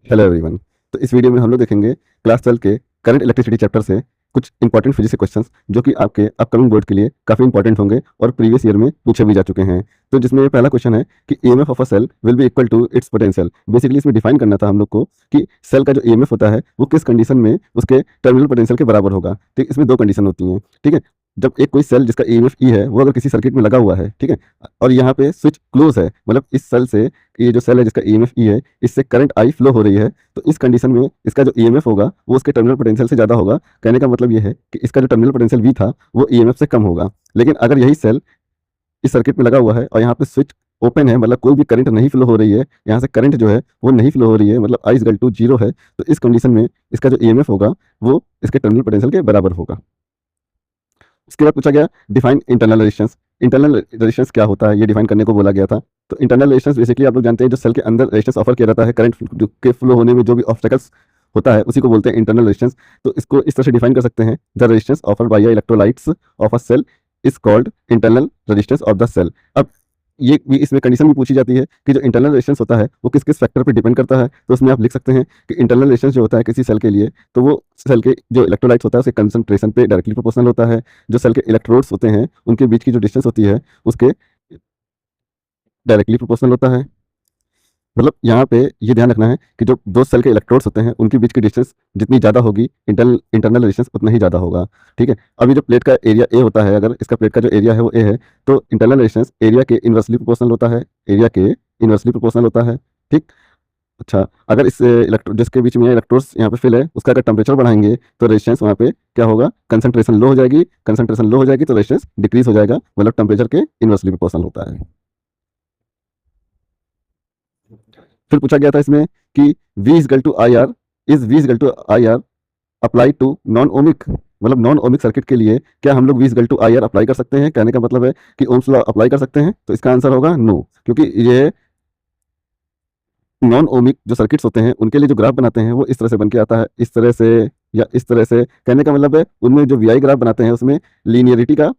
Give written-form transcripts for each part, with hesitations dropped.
Hello everyone. तो इस video में हम लोग देखेंगे क्लास 12 के करंट इलेक्ट्रिसिटी चैप्टर से कुछ इंपॉर्टेंट फिजिक्स के क्वेश्चंस जो कि आपके अपकमिंग बोर्ड के लिए काफ़ी इंपॉर्टेंट होंगे और प्रीवियस ईयर में पूछे भी जा चुके हैं। तो जिसमें ये पहला क्वेश्चन है कि EMF of a cell will be equal to its potential. Basically इसमें डिफाइन करना था हम लोग को कि सेल का जो ईएमएफ होता है वो किस कंडीशन में उसके टर्मिनल पोटेंशियल के बराबर होगा। ठीक, इसमें दो कंडीशन होती हैं। ठीक है, जब एक कोई सेल जिसका ईएमएफ ई है वो अगर किसी सर्किट में लगा हुआ है, ठीक है, और यहाँ पे स्विच क्लोज है, मतलब इस सेल से, ये जो सेल है जिसका ईएमएफ ई है, इससे करंट आई फ्लो हो रही है, तो इस कंडीशन में इसका जो ईएमएफ होगा वो उसके टर्मिनल पोटेंशियल से ज़्यादा होगा। कहने का मतलब ये है कि इसका जो टर्मिनल पोटेंशियल वी था वो ईएमएफ से कम होगा। लेकिन अगर यही सेल इस सर्किट में लगा हुआ है और यहाँ पे स्विच ओपन है, मतलब कोई भी करंट नहीं फ्लो हो रही है, यहाँ से करंट जो है वो नहीं फ्लो हो रही है, मतलब आई इज इक्वल टू जीरो है, तो इस कंडीशन में इसका जो ईएमएफ होगा वो इसके टर्मिनल पोटेंशियल के बराबर होगा। उसके बाद पूछा गया define internal resistance. Internal resistance क्या होता है ये डिफाइन करने को बोला गया था। तो इंटरनल रेजिस्टेंस बेसिकली आप लोग जानते हैं जो सेल के अंदर रेजिस्टेंस ऑफर किया जाता है, करंट के फ्लो होने में जो भी ऑब्स्टेकल्स होता है उसी को बोलते हैं इंटरनल रेजिस्टेंस। तो इसको इस तरह से डिफाइन कर सकते हैं, the resistance offer by electrolytes of a cell is called internal resistance of the cell. अब ये भी इसमें कंडीशन भी पूछी जाती है कि जो इंटरनल रेजिस्टेंस होता है वो किस किस फैक्टर पर डिपेंड करता है। तो उसमें आप लिख सकते हैं कि इंटरनल रेजिस्टेंस जो होता है किसी सेल के लिए, तो वो सेल के जो इलेक्ट्रोलाइट्स होता है उसके कंसंट्रेशन पे डायरेक्टली प्रोपोर्शनल होता है। जो सेल के इलेक्ट्रोड्स होते हैं उनके बीच की जो डिस्टेंस होती है उसके डायरेक्टली प्रोपोर्शनल होता है। मतलब यहाँ पे ये ध्यान रखना है कि जो दो सेल के इलेक्ट्रोड्स होते हैं उनके बीच की डिस्टेंस जितनी ज़्यादा होगी इंटरनल रेजिस्टेंस उतना ही ज़्यादा होगा। ठीक है, अभी जो प्लेट का एरिया ए होता है, अगर इसका प्लेट का जो एरिया है वो ए है, तो इंटरनल रेजिस्टेंस एरिया के इन्वर्सली प्रोपोर्शनल होता है, एरिया के इन्वर्सली प्रोपोर्शनल होता है। ठीक, अच्छा, अगर इस इलेक्ट्रो जिसके बीच में इलेक्ट्रोड्स यहाँ पे फिल है उसका अगर टेम्परेचर बढ़ाएंगे तो रेजिस्टेंस वहाँ पे क्या होगा, कंसंट्रेशन लो हो जाएगी, कंसंट्रेशन लो हो जाएगी तो रेजिस्टेंस डिक्रीज हो जाएगा, मतलब टेम्परेचर के इन्वर्सली प्रोपोर्शनल होता है। फिर पूछा गया था इसमें कि V is equal to I R, is V is equal to I R apply to non ohmic, मतलब नॉन ओमिक सर्किट के लिए क्या हम लोग V is equal to I R apply कर सकते हैं। कहने का मतलब है कि ओम्स लॉ अप्लाई कर सकते हैं, तो इसका आंसर होगा नो, क्योंकि ये नॉन ओमिक जो सर्किट्स होते हैं उनके लिए जो ग्राफ बनाते हैं वो इस तरह से बन के आता है, इस तरह से या इस तरह से। कहने का मतलब है उनमें जो वी आई ग्राफ बनाते हैं उसमें लीनियरिटी का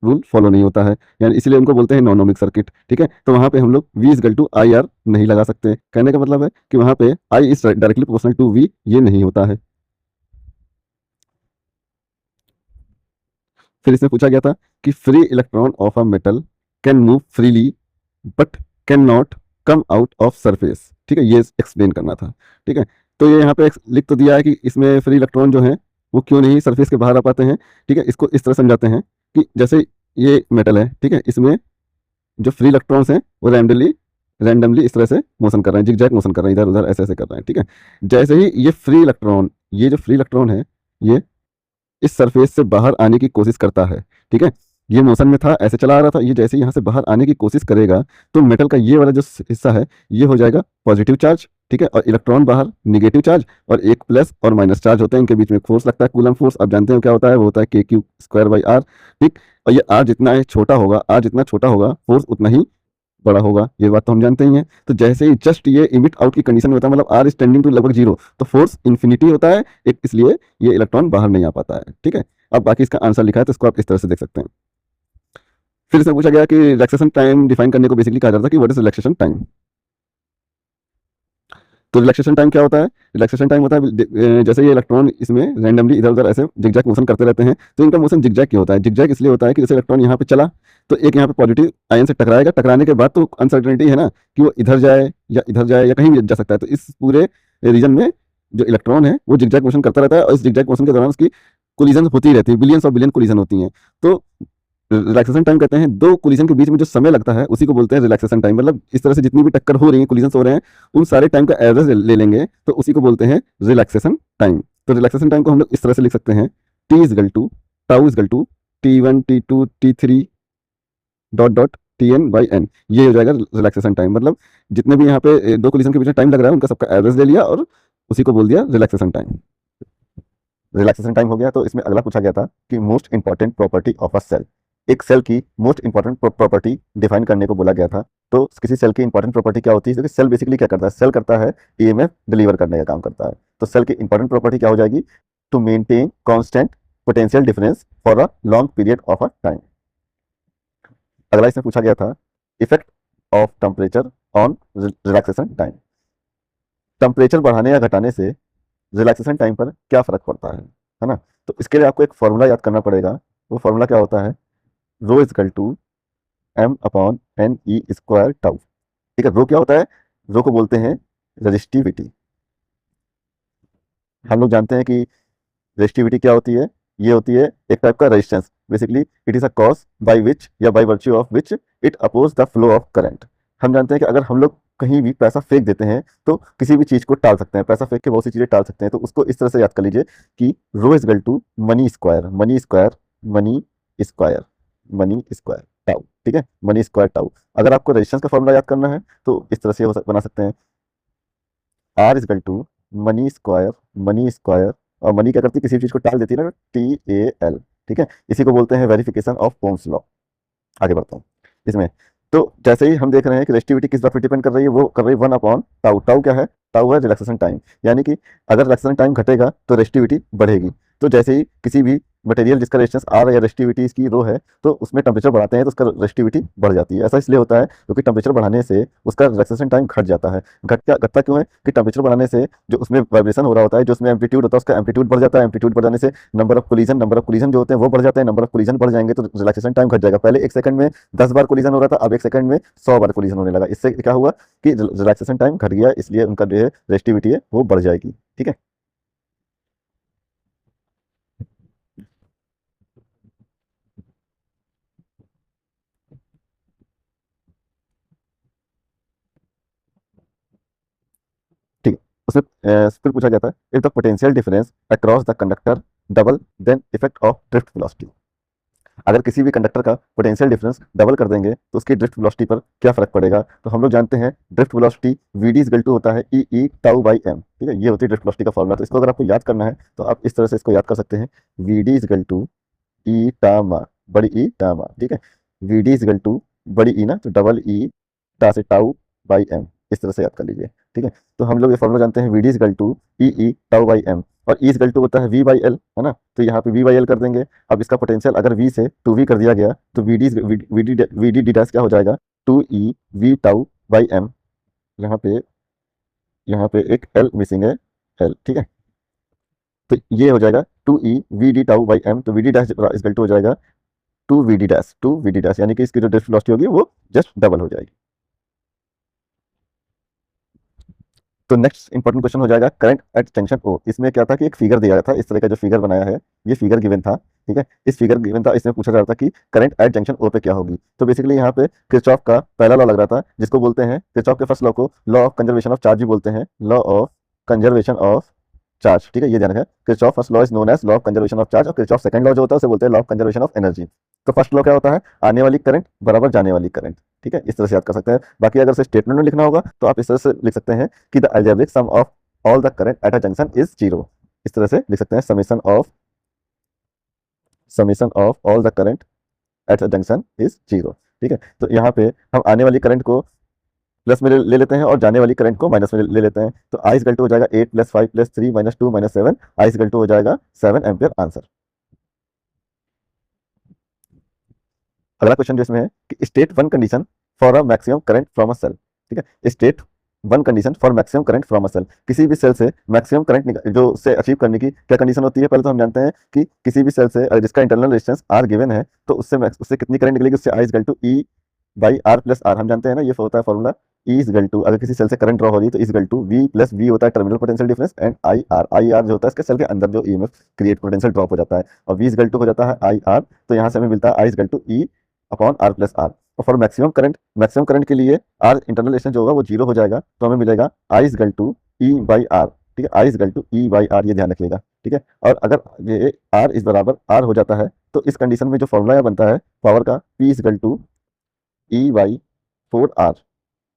रूल फॉलो नहीं होता है, यानी इसलिए उनको बोलते हैं नॉन ओमिक सर्किट। ठीक है, तो वहां पे हम लोग V is equal to I R नहीं लगा सकते। कहने का मतलब है कि वहां पे I is directly proportional to V, ये नहीं होता है। फिर इसमें पूछा गया था कि free electron of a metal can move freely but can not come out of surface. ठीक है, ये एक्सप्लेन करना था। ठीक है, तो ये यहाँ पे लिख तो दिया है कि इसमें फ्री इलेक्ट्रॉन जो है वो क्यों नहीं सरफेस के बाहर आ पाते हैं। ठीक है, इसको इस तरह समझाते हैं कि जैसे ये मेटल है, ठीक है, इसमें जो फ्री इलेक्ट्रॉन्स हैं वो रैंडमली इस तरह से मोशन कर रहे हैं, जिगजैग मोशन कर रहे हैं, इधर उधर ऐसे ऐसे कर रहे हैं। ठीक है, जैसे ही ये फ्री इलेक्ट्रॉन, ये जो फ्री इलेक्ट्रॉन है ये इस सरफेस से बाहर आने की कोशिश करता है। ठीक है, ये मोशन में था, ऐसे चला आ रहा था, ये जैसे यहाँ से बाहर आने की कोशिश करेगा तो मेटल का ये वाला जो हिस्सा है ये हो जाएगा पॉजिटिव चार्ज। ठीक है, और इलेक्ट्रॉन बाहर निगेटिव चार्ज, और एक प्लस और माइनस चार्ज होते हैं, इनके बीच में फोर्स लगता है, कूलम फोर्स। आप जानते हो क्या होता है, वो होता है के क्यू स्क्वायर बाई आर। ठीक, और ये आर जितना छोटा होगा, आर जितना छोटा होगा फोर्स उतना ही बड़ा होगा, ये बात तो हम जानते ही हैं। तो जैसे ही जस्ट ये इमिट आउट की कंडीशन में होता है, मतलब आर इज टेंडिंग टू लगभग जीरो, तो फोर्स इन्फिनिटी होता है एक, इसलिए ये इलेक्ट्रॉन बाहर नहीं आ पाता है। ठीक है, अब बाकी इसका आंसर लिखा है तो इसको आप इस तरह से देख सकते हैं। फिर इसमें पूछा गया कि रिलैक्सेशन टाइम डिफाइन करने को बेसिकली कहा जाता है कि व्हाट इज रिलैक्सेशन टाइम। तो रिलैक्सेशन टाइम क्या होता है, रिलैक्सेशन टाइम होता है जैसे ये इलेक्ट्रॉन इसमें रैंडमली इधर उधर ऐसे जिगजैग मोशन करते रहते हैं, तो इनका मोशन जिगजैग क्यों होता है, जिगजैग इसलिए होता है कि जैसे इलेक्ट्रॉन यहाँ पे चला तो एक यहाँ पे पॉजिटिव आयन से टकराएगा, टकराने के बाद तो अनसर्टेनिटी है ना कि वो इधर जाए या इधर जाए या कहीं भी जा सकता है, तो इस पूरे रीजन में जो इलेक्ट्रॉन है वो जिगजैग मोशन करता रहता है, और इस जिगजैग मोशन के दौरान उसकी कोलिजन होती रहती है, बिलियंस और बिलियन कोलिजन होती हैं। तो रिलैक्सेशन टाइम कहते हैं दो कोलिजन के बीच में जो समय लगता है उसी को बोलते हैं रिलैक्सेशन टाइम। मतलब इस तरह से जितनी भी टक्कर हो रही है, कोलिजन हो रहे हैं, उन सारे टाइम का एवरेज ले लेंगे तो उसी को बोलते हैं रिलैक्सेशन टाइम। तो रिलैक्सेशन टाइम को हम लोग इस तरह से लिख सकते हैं, T is equal to tau is equal to T1 T2 T3 dot dot TN by N, ये हो जाएगा रिलैक्सेशन टाइम। मतलब जितने भी यहाँ पे दो कोलिजन के बीच में टाइम लग रहा है उनका सबका एवरेज ले लिया और उसी को बोल दिया रिलैक्सेशन टाइम। रिलैक्सेशन टाइम हो गया। तो इसमें अगला पूछा गया था कि most important property of a cell, एक सेल की मोस्ट इंपॉर्टेंट प्रॉपर्टी डिफाइन करने को बोला गया था। तो किसी सेल की इंपॉर्टेंट प्रॉपर्टी क्या होती है, क्योंकि सेल बेसिकली क्या करता है, सेल करता है ईएमएफ डिलीवर करने का काम करता है। तो सेल की इंपॉर्टेंट प्रॉपर्टी क्या हो जाएगी, to maintain constant potential difference for a long period of a time. अगला इसमें पूछा गया था effect of temperature on relaxation time. Temperature बढ़ाने या घटाने से रिलैक्सेशन टाइम पर क्या फर्क पड़ता है ना। तो इसके लिए आपको एक फॉर्मूला याद करना पड़ेगा। वो फॉर्मूला क्या होता है, rho equal to m upon n e square tau. ठीक है, रो क्या होता है, रो को बोलते हैं रेजिस्टिविटी। हम लोग जानते हैं कि रेजिस्टिविटी क्या होती है, ये होती है एक टाइप का resistance. Basically it is a cause by which या by virtue of which it oppose the flow of current. हम जानते हैं कि अगर हम लोग कहीं भी पैसा फेंक देते हैं तो किसी भी चीज को टाल सकते हैं, पैसा फेंक के बहुत सी चीजें टाल सकते हैं। तो उसको इस तरह से याद कर लीजिए कि rho is equal to money square, money square, money square, money square tau. ठीक है, मनी स्क्वायर टाउ। अगर आपको रेजिस्टेंस का फॉर्मूला याद करना है तो इस तरह से बना सकते हैं, R is equal to money square, money square, और मनी क्या करती है, किसी भी चीज को टाल देती है ना, TAL। ठीक है, इसी को बोलते हैं वेरिफिकेशन ऑफ ओम्स लॉ। आगे बढ़ता हूँ इसमें। तो जैसे ही हम देख रहे हैं कि रेजिस्टिविटी किस बात पर डिपेंड कर रही है, वो कर रही है 1 अपॉन टाउ। टाउ क्या है, टाउ है रिलैक्सेशन टाइम। यानी कि अगर रिलैक्सेशन टाइम घटेगा तो रेजिस्टिविटी बढ़ेगी। तो जैसे ही किसी भी मटेरियल जिसका रेजिस्टेंस आर या रेजिस्टिविटी इसकी रो है, तो उसमें टेम्परेचर बढ़ाते हैं तो उसका रेजिस्टिविटी बढ़ जाती है। ऐसा इसलिए होता है क्योंकि टेम्परेचर बढ़ाने से उसका रिलैक्सेशन टाइम घट जाता है। घटता क्यों है कि टेम्परेचर बढ़ाने से जो उसमें वाइब्रेशन हो रहा होता है, जो उसमें एम्पलीट्यूड होता है, उसका एम्पलीट्यूड बढ़ जाता है। एम्पलीट्यूड बढ़ जाने से नंबर ऑफ कोलिजन जो होते हैं वो बढ़ जाते हैं। नंबर ऑफ कोलिजन बढ़ जाएंगे तो रिलैक्सेशन टाइम घट जाएगा। पहले 1 सेकंड में 10 बार कोलिजन हो रहा था, अब 1 सेकंड में 100 बार कोलिजन होने लगा। इससे क्या हुआ कि रिलैक्सेशन टाइम घट गया, इसलिए उनका जो है रेजिस्टिविटी है वो बढ़ जाएगी। ठीक है, ठीक है। उसमें फिर पूछा जाता है, if the potential difference across the conductor double then effect of drift velocity. अगर किसी भी कंडक्टर का पोटेंशियल डिफरेंस डबल कर देंगे तो उसकी ड्रिफ्ट वेलोसिटी पर क्या फर्क पड़ेगा। तो हम लोग जानते हैं drift velocity VD is to होता है ई टाउ बाई एम। ठीक है, ये होती है ड्रिफ्ट वेलोसिटी का फॉर्मूला। तो इसको अगर आपको याद करना है तो आप इस तरह से इसको याद कर सकते हैं, वीडी इज टू ई टामा, बड़ी ई टामा। ठीक है, वीडी इज टू बड़ी ई ना, तो डबल ई टा से टाउ बाई एम, इस तरह से याद कर लीजिए। ठीक है, तो हम लोग ये फॉर्मूला जानते हैं, VD is to E tau by M, और ई इज टू होता है वी बाई एल, है ना। तो यहाँ पे वी बाई एल कर देंगे। अब इसका पोटेंशियल अगर वी से टू वी कर दिया गया तो वी डी डी डैश क्या हो जाएगा, to E V tau by M. यहाँ पे एक एल मिसिंग है, एल। ठीक है, तो ये हो जाएगा to E v d tau by m. तो v d dash is two हो जाएगा टू वी डी डैश, यानी कि इसकी जो ड्रिफ्ट वेलोसिटी होगी वो जस्ट डबल हो जाएगी। तो नेक्स्ट इंपॉर्टेंट क्वेश्चन हो जाएगा करंट एट जंक्शन ओ। इसमें क्या था कि एक फिगर दिया था, इस तरह का जो फिगर बनाया है ये फिगर गिवन था। ठीक है, इस फिगर गिवन था, इसमें पूछा जा रहा था कि करंट एट जंक्शन ओ पे क्या होगी। तो बेसिकली यहाँ पे किरचॉफ का पहला लॉ लग रहा था, जिसको बोलते हैं किरचॉफ के फर्स्ट लॉ को law of conservation of charge भी बोलते हैं, law of conservation of charge. ठीक है, ये ध्यान रखें, Kirchhoff first law is known as law of conservation of charge, और किरचॉफ सेकंड लॉ जो होता है उसे बोलते हैं law of conservation of energy. तो फर्स्ट लॉ क्या होता है, आने वाली करंट बराबर जाने वाली करंट। ठीक है, इस तरह से याद कर सकते हैं। बाकी अगर से स्टेटमेंट में लिखना होगा तो आप इस तरह से लिख सकते हैं कि the algebraic sum of all the current at a junction is zero. इस तरह से लिख सकते हैं, summation of all the current at a junction is zero. ठीक है, तो यहाँ पे हम आने वाली करंट को प्लस में ले लेते हैं और जाने वाली करंट को माइनस में ले लेते हैं। तो आई इक्वल टू हो जाएगा 8 + 5 + 3 - 2 - 7, आई इक्वल टू हो जाएगा 7 एम्पियर आंसर। अगला क्वेश्चन जो इसमें है कि state one condition for a maximum current from a cell. ठीक है, state one condition for maximum current from a cell. किसी भी सेल से मैक्सिमम करंट जो से अचीव करने की क्या कंडीशन होती है। पहले तो हम जानते हैं कि किसी भी सेल से जिसका इंटरनल रेजिस्टेंस आर गिवन है तो उससे कितनी करंट निकलेगी, उससे I equal to e by r plus r. हम जानते हैं ना, ये होता है फॉर्मूला, ई इक्वल टू, अगर किसी सेल से करंट ड्रॉ हो रही है तो equal to V plus V होता है terminal potential difference, and I R जो होता है इसके सेल के अंदर जो ईएमएफ क्रिएट पोटेंशियल ड्रॉप हो जाता है, और वी इक्वल टू हो जाता है आई आर। तो यहाँ से हमें मिलता है I equal to e upon r plus r. और फॉर मैक्सिमम करंट के लिए आर इंटरनल रेजिस्टेंस जो होगा वो जीरो हो जाएगा, तो हमें मिलेगा I equal to e by r. ठीक है, I equal to e by r, ये ध्यान रखिएगा। ठीक है, और अगर ये आर इस बराबर आर हो जाता है तो इस कंडीशन में जो फॉर्मूला बनता है पावर का, p equal to e by 4 r,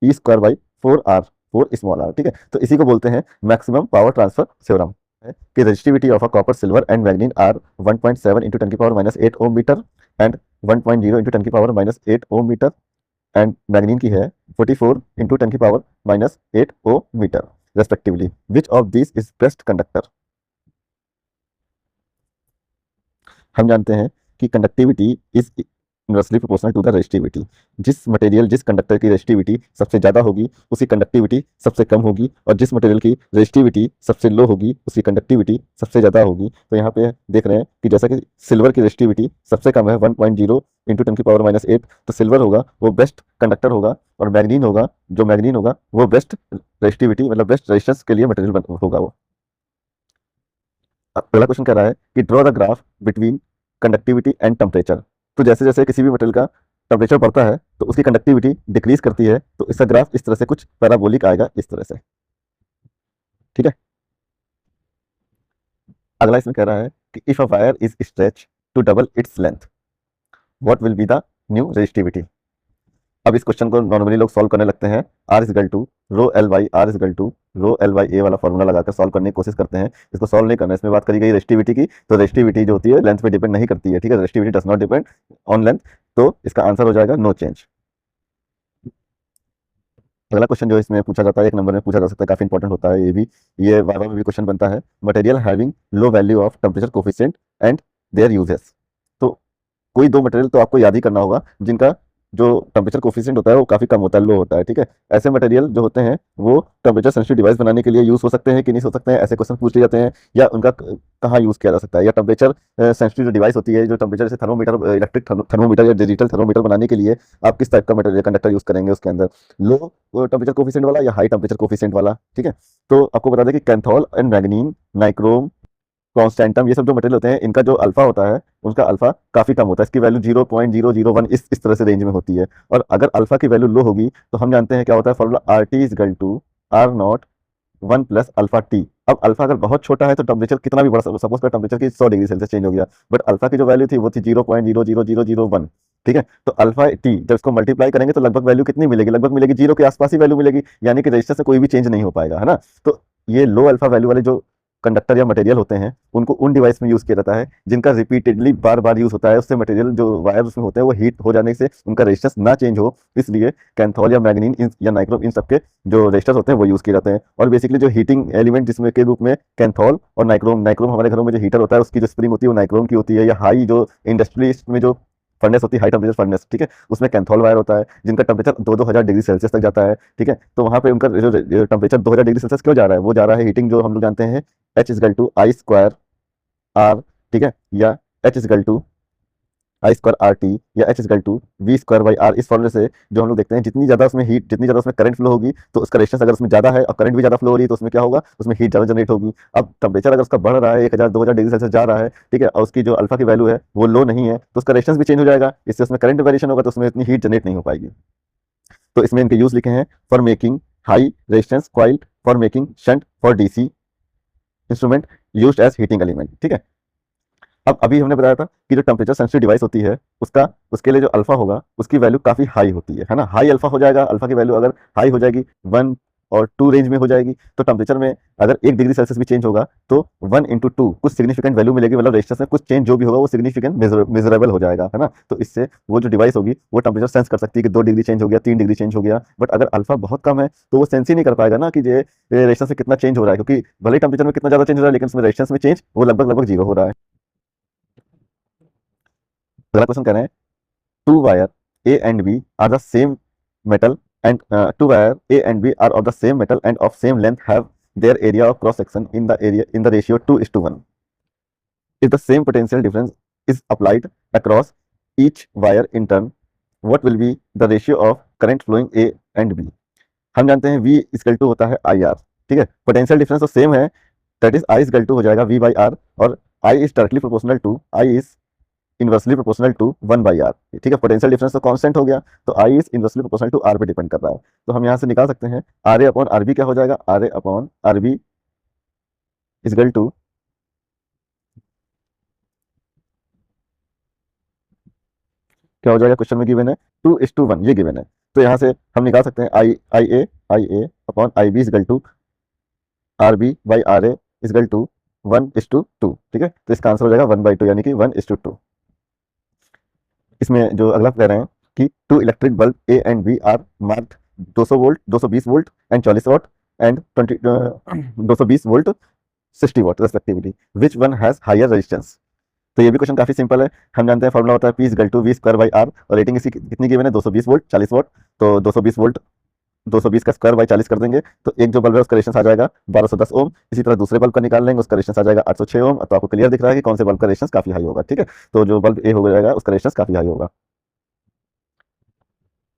e square by 4 r, 4 small r. ठीक है, तो इसी को बोलते हैं मैक्सिमम पावर ट्रांसफर थ्योरम, कि resistivity of a copper silver and manganin are 1.7 × 10⁻⁸ ohm metre and 1.0 × 10⁻⁸ ohm metre, and manganin की है 44 × 10⁻⁸ ohm metre respectively. Which of this is best conductor. हम जानते हैं कि conductivity is inversely proportional to the resistivity. जिस material जिस conductor की resistivity सबसे ज़्यादा होगी उसकी कंडक्टिविटी सबसे कम होगी, और जिस मटेरियल की रेजिस्टिविटी सबसे लो होगी उसकी कंडक्टिविटी सबसे ज़्यादा होगी। तो यहाँ पे देख रहे हैं कि जैसा कि सिल्वर की रेजिस्टिविटी सबसे कम है 1.0 इंटू 10⁻⁸, तो सिल्वर होगा वो बेस्ट कंडक्टर होगा, और मैग्नीन होगा जो मैग्नीन होगा वो बेस्ट रेजिस्टिविटी मतलब बेस्ट रेजिस्टेंस के लिए मटेरियल होगा वो। अगला क्वेश्चन कह रहा है कि draw the graph between conductivity and temperature. तो जैसे जैसे किसी भी मटेरियल का टेम्परेचर बढ़ता है तो उसकी कंडक्टिविटी डिक्रीज करती है, तो इसका ग्राफ इस तरह से कुछ पैराबोलिक आएगा इस तरह से, ठीक है। अगला इसमें कह रहा है कि if a wire is stretch to double its length what will be the new resistivity. अब इस क्वेश्चन को नॉर्मली लोग सॉल्व करने लगते हैं r equal to rho l by r equal to rho l by a वाला formula लगाकर solve करने की कोशिश करते हैं। इसको सॉल्व नहीं करना है, इसमें बात करी गई रेजिस्टिविटी की, तो रेजिस्टिविटी जो होती है लेंथ पे डिपेंड नहीं करती है, ठीक है। Resistivity does not depend on length, तो इसका आंसर हो जाएगा नो चेंज। अगला क्वेश्चन जो इसमें पूछा जाता है 1 नंबर में पूछा जा सकता है, काफी इंपॉर्टेंट होता है ये भी, ये वाइवा में भी क्वेश्चन बनता है। Material having low value of temperature coefficient and there uses. तो कोई दो मटेरियल तो आपको याद ही करना होगा जिनका जो टेम्परेचर कोफिशिएंट होता है वो काफी कम होता है, लो होता है, ठीक है। ऐसे मटेरियल जो होते हैं वो टेम्परेचर सेंसिटिव डिवाइस बनाने के लिए यूज हो सकते हैं कि नहीं हो सकते हैं, ऐसे क्वेश्चन पूछ लिए जाते हैं। या उनका कहाँ यूज किया जा सकता है, या टेम्परेचर सेंसिटिव जो डिवाइस होती है, जो टेम्परेचर जैसे थर्मोमीटर, इलेक्ट्रिक थर्मोमीटर या डिजिटल थर्मोमीटर बनाने के लिए आप किस टाइप का मटेरियल कंडक्टर यूज करेंगे उसके अंदर, लो टेम्परेचर कोफिशिएंट वाला या हाई टेम्परेचर कोफिशिएंट वाला, ठीक है। तो आपको बता दें कि कैंथोल एंड मैग्नीन, नाइक्रोम, कॉन्स्टेंटम, ये सब जो मटेरियल होते हैं इनका जो अल्फा होता है उनका अल्फा काफी कम होता है, इसकी वैल्यू 0.001 इस तरह से रेंज में होती है। और अगर अल्फा की वैल्यू लो होगी तो हम जानते हैं क्या होता है formula, R T is equal to R naught 1 plus alpha T. अब अल्फा अगर बहुत छोटा है तो टेम्परेचर कितना भी बड़ा, सपोज कर टेम्परेचर की 100 डिग्री सेल्सियस चेंज हो गया, बट अल्फा की जो वैल्यू थी वो थी 0.00001, ठीक है। तो अल्फा टी जब इसको मल्टीप्लाई करेंगे तो लगभग वैल्यू कितनी मिलेगी, लगभग मिलेगी 0 के आसपास ही वैल्यू मिलेगी, यानी कि रजिस्टर से कोई भी चेंज नहीं हो पाएगा, है ना। तो ये लो अल्फा वैल्यू वाले जो कंडक्टर या मटेरियल होते हैं उनको उन डिवाइस में यूज किया जाता है जिनका रिपीटेडली बार बार यूज होता है, उससे मटेरियल जो वायर उसमें होते हैं वो हीट हो जाने से उनका रेजिस्टेंस ना चेंज हो, इसलिए कैंथोल या मैग्नीन या नाइक्रोम इन सबके जो रेजिस्टर्स होते हैं वो यूज किए जाते हैं। और बेसिकली जो हीटिंग एलिमेंट जिसमें के रूप में कैंथोल और नाइक्रोम हमारे घरों में जो हीटर होता है उसकी जो स्प्रिंग होती है वो नाइक्रोम की होती है, या हाई जो इंडस्ट्रियलिस्ट में जो फर्नेस होती है, हाई टेम्परेचर फर्नेस, ठीक है, उसमें कैंथोल वायर होता है जिनका टेम्परेचर 2-2000 डिग्री सेल्सियस तक जाता है, ठीक है। तो वहाँ पे उनका जो टेम्परेचर 2000 डिग्री सेल्सियस क्यों जा रहा है, वो जा रहा है हीटिंग जो हम लोग जानते हैं h equal to I square r, ठीक है, या h equal to I square r t, या h equal to we square by r. इस फॉर्मूले से जो हम लोग देखते हैं जितनी ज्यादा उसमें हीट, जितनी ज्यादा उसमें करंट फ्लो होगी तो उसका रेजिस्टेंस अगर उसमें ज्यादा है और करंट भी ज्यादा फ्लो हो रही है तो उसमें क्या होगा, उसमें हीट ज्यादा जनरेट होगी। अब टेम्परेचर अगर उसका बढ़ रहा है 1000-2000 डिग्री सेल्सियस जा रहा है, ठीक है, और उसकी जो अल्फा की वैल्यू है वो लो नहीं है तो उसका रेजिस्टेंस भी चेंज हो जाएगा, इससे उसमें करंट वेरिएशन होगा तो उसमें इतनी हीट जनरेट नहीं हो पाएगी। तो इसमें इनके यूज लिखे हैं for making high resistance coil, for making shunt, for DC instrument used as heating element, ठीक है। अब अभी हमने बताया था कि जो टेम्परेचर सेंसिटिव डिवाइस होती है उसका उसके लिए जो अल्फा होगा उसकी वैल्यू काफी हाई होती है ना, हाई अल्फा हो जाएगा, अल्फा की वैल्यू अगर हाई हो जाएगी 1 और 2 रेंज में हो जाएगी, तो टेम्परेचर में अगर 1 डिग्री सेल्सियस भी चेंज होगा तो 1 × 2 कुछ सिग्निफिकेंट वैल्यू मिलेगी, मतलब रेजिस्टेंस में कुछ चेंज जो भी होगा वो सिग्निफिकेंट मेजरेबल हो जाएगा, है ना। तो इससे वो जो डिवाइस होगी वो टेम्परेचर सेंस कर सकती है कि 2 डिग्री चेंज हो गया, 3 डिग्री चेंज हो गया, बट अगर अल्फा बहुत कम है तो वो सेंस ही नहीं कर पाएगा ना कि ये रेजिस्टेंस में कितना चेंज हो रहा है, क्योंकि भले ही टेम्परेचर में कितना ज्यादा चेंज हो रहा है लेकिन उसमें रेजिस्टेंस में चेंज वो लगभग 0 हो रहा है। अगला क्वेश्चन कह रहे हैं two wire A and B are the same metal and two wire A and B are of the same metal and of same length have their area of cross section in the ratio 2:1. If the same potential difference is applied across each wire in turn, what will be the ratio of current flowing A and B? हम जानते हैं V equal to होता है IR, ठीक है, potential difference तो same है, that is I equal to हो जाएगा V बाई R, और I is directly proportional to I is inversely proportional to 1/r, ठीक है। पोटेंशियल डिफरेंस तो कांस्टेंट हो गया तो I is inversely proportional to r पे डिपेंड कर रहा है, तो हम यहां से निकाल सकते हैं R A upon R B क्या हो जाएगा, R A upon R B is equal to क्या हो जाएगा, क्वेश्चन में गिवन है 2:1 ये गिवन है, तो यहां से हम निकाल सकते हैं I a upon I b is equal to r b by r a equal to 1:2, ठीक है। तो इसका आंसर हो जाएगा 1/2 यानी कि 1:2। इसमें जो अगला कह रहे हैं कि 2 electric bulb A and B are marked 200 volt, 220 volt and 40 watt and 220 volt 60 watt respectively, which one has higher resistance. तो ये भी क्वेश्चन काफी सिंपल है। हम जानते हैं फॉर्मूला होता है P equal to we square by R, और रेटिंग इसकी कितनी गिवन है 220 वोल्ट 40 वोट। तो 220 वोल्ट 220 का स्क्वायर बाई 40 कर देंगे तो एक जो बल्ब है उसका रेजिस्टेंस आ जाएगा 1210 ओम। इसी तरह दूसरे बल्ब का निकाल लेंगे, उसका रेजिस्टेंस आ जाएगा 806 ओम। तो आपको क्लियर दिख रहा है कि कौन से बल्ब का रेजिस्टेंस काफी हाई होगा। ठीक है, तो जो बल्ब ए हो जाएगा उसका रेजिस्टेंस काफी हाई होगा।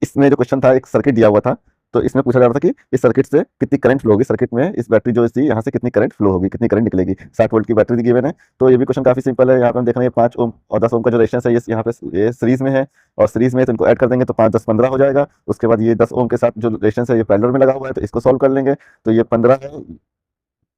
इसमें जो क्वेश्चन था एक सर्किट दिया हुआ था, तो इसमें पूछा जा रहा था कि इस सर्किट से कितनी करंट फ्लो होगी, सर्किट में इस बैटरी जो थी यहाँ से कितनी करंट फ्लो होगी, कितनी करंट निकलेगी। 60 वोल्ट की बैटरी दी गिवन है। तो ये भी क्वेश्चन काफी सिंपल है। यहाँ पे हम देख रहे हैं 5 ओम और 10 ओम का जो रेजिस्टेंस है ये यहाँ पे ये सीरीज में है, और सीरीज में तो इनको ऐड कर देंगे तो 5 10 15 हो जाएगा। उसके बाद ये 10 ओम के साथ जो रेजिस्टेंस है ये पैरेलल में लगा हुआ है, तो इसको सॉल्व कर लेंगे। तो ये 15 है,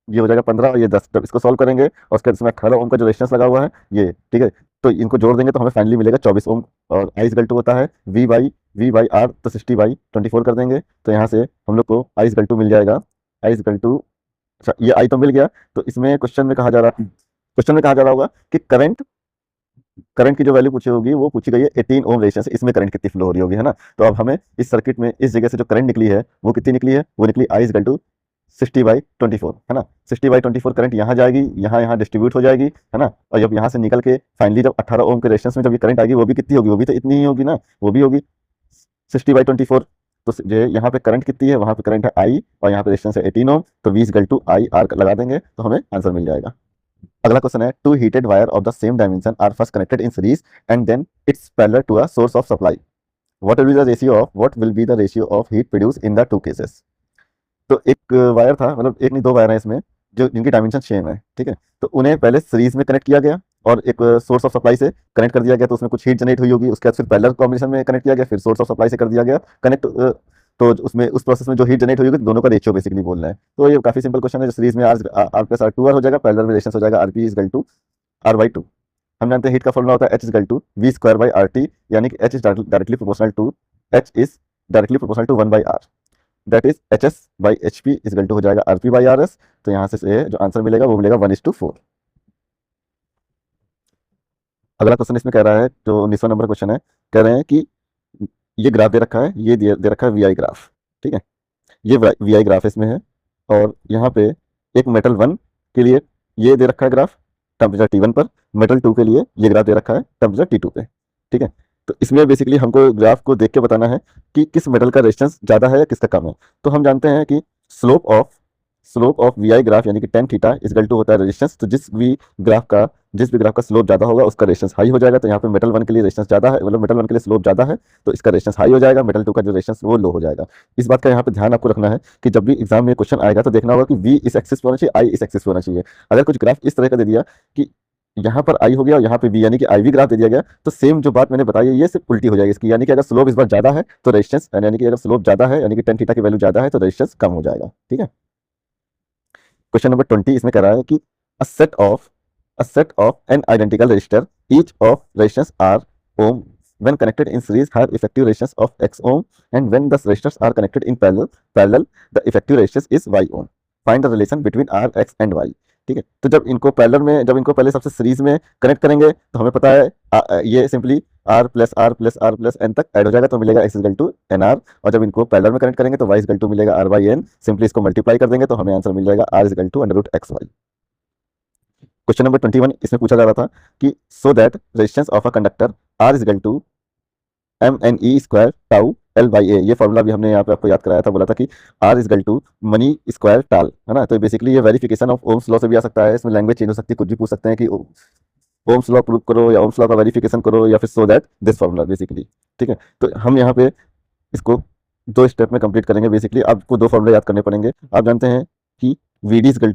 ये हो जाएगा 15 और ये 10। जब इसको सॉल्व करेंगे और उसके बाद इसमें 18 ओम का जो रेजिस्टेंस लगा हुआ है ये, ठीक है, तो इनको जोड़ देंगे तो हमें फाइनली मिलेगा 24 ओम। और आई इक्वल टू होता है V/V आर, तो 60/24 कर देंगे तो यहाँ से हम लोग को आई इक्वल टू मिल जाएगा। आई इक्वल टू, अच्छा ये आई तो मिल गया। तो इसमें क्वेश्चन में कहा जा रहा होगा कि करंट करंट की जो वैल्यू पूछी होगी वो पूछी गई है 18 ओम रेजिस्टेंस, इसमें करंट कितनी फ्लो हो रही होगी, है ना। तो अब हमें इस सर्किट में इस जगह से जो करंट निकली है वो कितनी निकली है, वो निकली आई इक्वल टू 60/24, है ना। 60/24 करंट यहाँ जाएगी, यहाँ यहाँ डिस्ट्रीब्यूट हो जाएगी, है ना। और जब यहाँ से निकल के फाइनली जब 18 ओम के रेजिस्टेंस में जब ये करंट आएगी वो भी कितनी होगी, वो भी तो इतनी ही होगी ना, वो भी होगी 60/24। तो जो यहाँ पे करंट कितनी है, वहाँ पे करंट है आई और यहाँ पे रेजिस्टेंस है 18 ओम। तो V equal to I R लगा देंगे तो हमें आंसर मिल जाएगा। अगला क्वेश्चन है, two heated wire of the same dimension are first connected in series and then its parallel to a source of supply. What will be the ratio of heat produce in the two cases. तो एक wire था, मतलब एक नहीं दो wire है इसमें जो जिनकी डायमेंशन सेम है, ठीक है। तो उन्हें पहले सीरीज में कनेक्ट किया गया और एक सोर्स ऑफ सप्लाई से कनेक्ट कर दिया गया, तो उसमें कुछ हीट जनरेट हुई होगी। उसके बाद फिर पैरेलल कॉम्बिनेशन में कनेक्ट किया गया, फिर सोर्स ऑफ सप्लाई से कर दिया गया कनेक्ट। तो उसमें उस प्रोसेस में जो हीट जनरेट हुई होगी दोनों का रेशियो बेसिकली बोलना है। तो ये काफी सिंपल क्वेश्चन है। जो सीरीज में आर प्लस आर 2 आर हो जाएगा, पैरेलल में रेजिस्टेंस हो जाएगा R P equal to R/2। हम जानते हैं हीट का फॉर्मूला होता है H equal to V square by RT, यानी कि H is directly proportional to 1/R, that is HS/HP equal to हो जाएगा RP/RS। तो यहाँ से जो आंसर मिलेगा वो मिलेगा 1:4। अगला क्वेश्चन इसमें कह रहा है, जो 19वां नंबर क्वेश्चन है, कह रहे हैं कि ये ग्राफ दे रखा है, ये दे रखा है VI ग्राफ, ठीक है। ये VI ग्राफ इसमें है, और यहाँ पे एक मेटल 1 के लिए ये दे रखा है ग्राफ टेम्परेचर T1 पर, मेटल 2 के लिए ये ग्राफ दे रखा है टेम्परेचर T2 पे, ठीक है। तो इसमें बेसिकली हमको ग्राफ को देख के बताना है कि किस मेटल का रेजिस्टेंस ज़्यादा है या किसका कम है। तो हम जानते हैं कि स्लोप ऑफ VI ग्राफ यानी कि tan थीटा इक्वल टू होता है रेजिस्टेंस। तो जिस भी ग्राफ का स्लोप ज़्यादा होगा उसका रेजिस्टेंस हाई हो जाएगा। तो यहाँ पे मेटल 1 के लिए रेजिस्टेंस ज़्यादा है, मतलब मेटल 1 के लिए स्लोप ज़्यादा है तो इसका रेजिस्टेंस हाई हो जाएगा, मेटल 2 का जो रेजिस्टेंस वो लो हो जाएगा। इस बात का यहाँ पे ध्यान आपको रखना है कि जब भी एग्जाम में क्वेश्चन आएगा तो देखना होगा कि V इस एक्सिस पे होना चाहिए, I इस एक्सिस पे होना चाहिए। अगर कुछ ग्राफ इस तरह का दे दिया कि यहाँ पर I हो गया और यहाँ पे V यानी कि IV ग्राफ दे दिया गया, तो सेम जो बात मैंने बताई है ये सिर्फ उल्टी हो जाएगी इसकी, यानी कि अगर स्लोप इस बार ज़्यादा है तो रेजिस्टेंस, यानी कि अगर स्लोप ज़्यादा है यानी कि tan थीटा की वैल्यू ज़्यादा है तो रेजिस्टेंस कम हो जाएगा, ठीक है। क्वेश्चन नंबर 20 इसमें कह रहा है कि a set of n identical resistor each of resistance r ohm when connected in series have effective resistance of x ohm, and when the resistors are connected in parallel the effective resistance is y ohm. Find the relation between r, x and y. ठीक है, तो जब इनको पहले सबसे series में connect करेंगे तो हमें पता है ये सिंपली r प्लस n तक ऐड हो जाएगा तो मिलेगा x इक्वल टू NR, और जब इनको पैरेलल में कनेक्ट करेंगे तो y इक्वल टू मिलेगा R/n। सिंपली इसको मल्टीप्लाई कर देंगे तो हमें आंसर मिल जाएगा r equal to √xy। Question number 21 इसमें पूछा जा रहा था कि so that resistance of a conductor R equal to MNE square tau L/A, ये फॉर्मूला भी हमने यहाँ पे आपको याद कराया था, बोला था कि R equal to money square tau, है ना। तो बेसिकली ये वेरिफिकेशन ऑफ ओम्स लॉ से भी आ सकता है, इसमें लैंग्वेज चेंज हो सकती है, कुछ भी पूछ सकते हैं कि ओम्स लॉ प्रूव करो या ओम्स लॉ का वेरिफिकेशन करो या फिर so that this formula basically, ठीक है। तो हम यहाँ पे इसको 2 स्टेप में कंप्लीट करेंगे। बेसिकली आपको 2 फॉर्मूले याद करने पड़ेंगे। आप जानते हैं कि VD इक्वल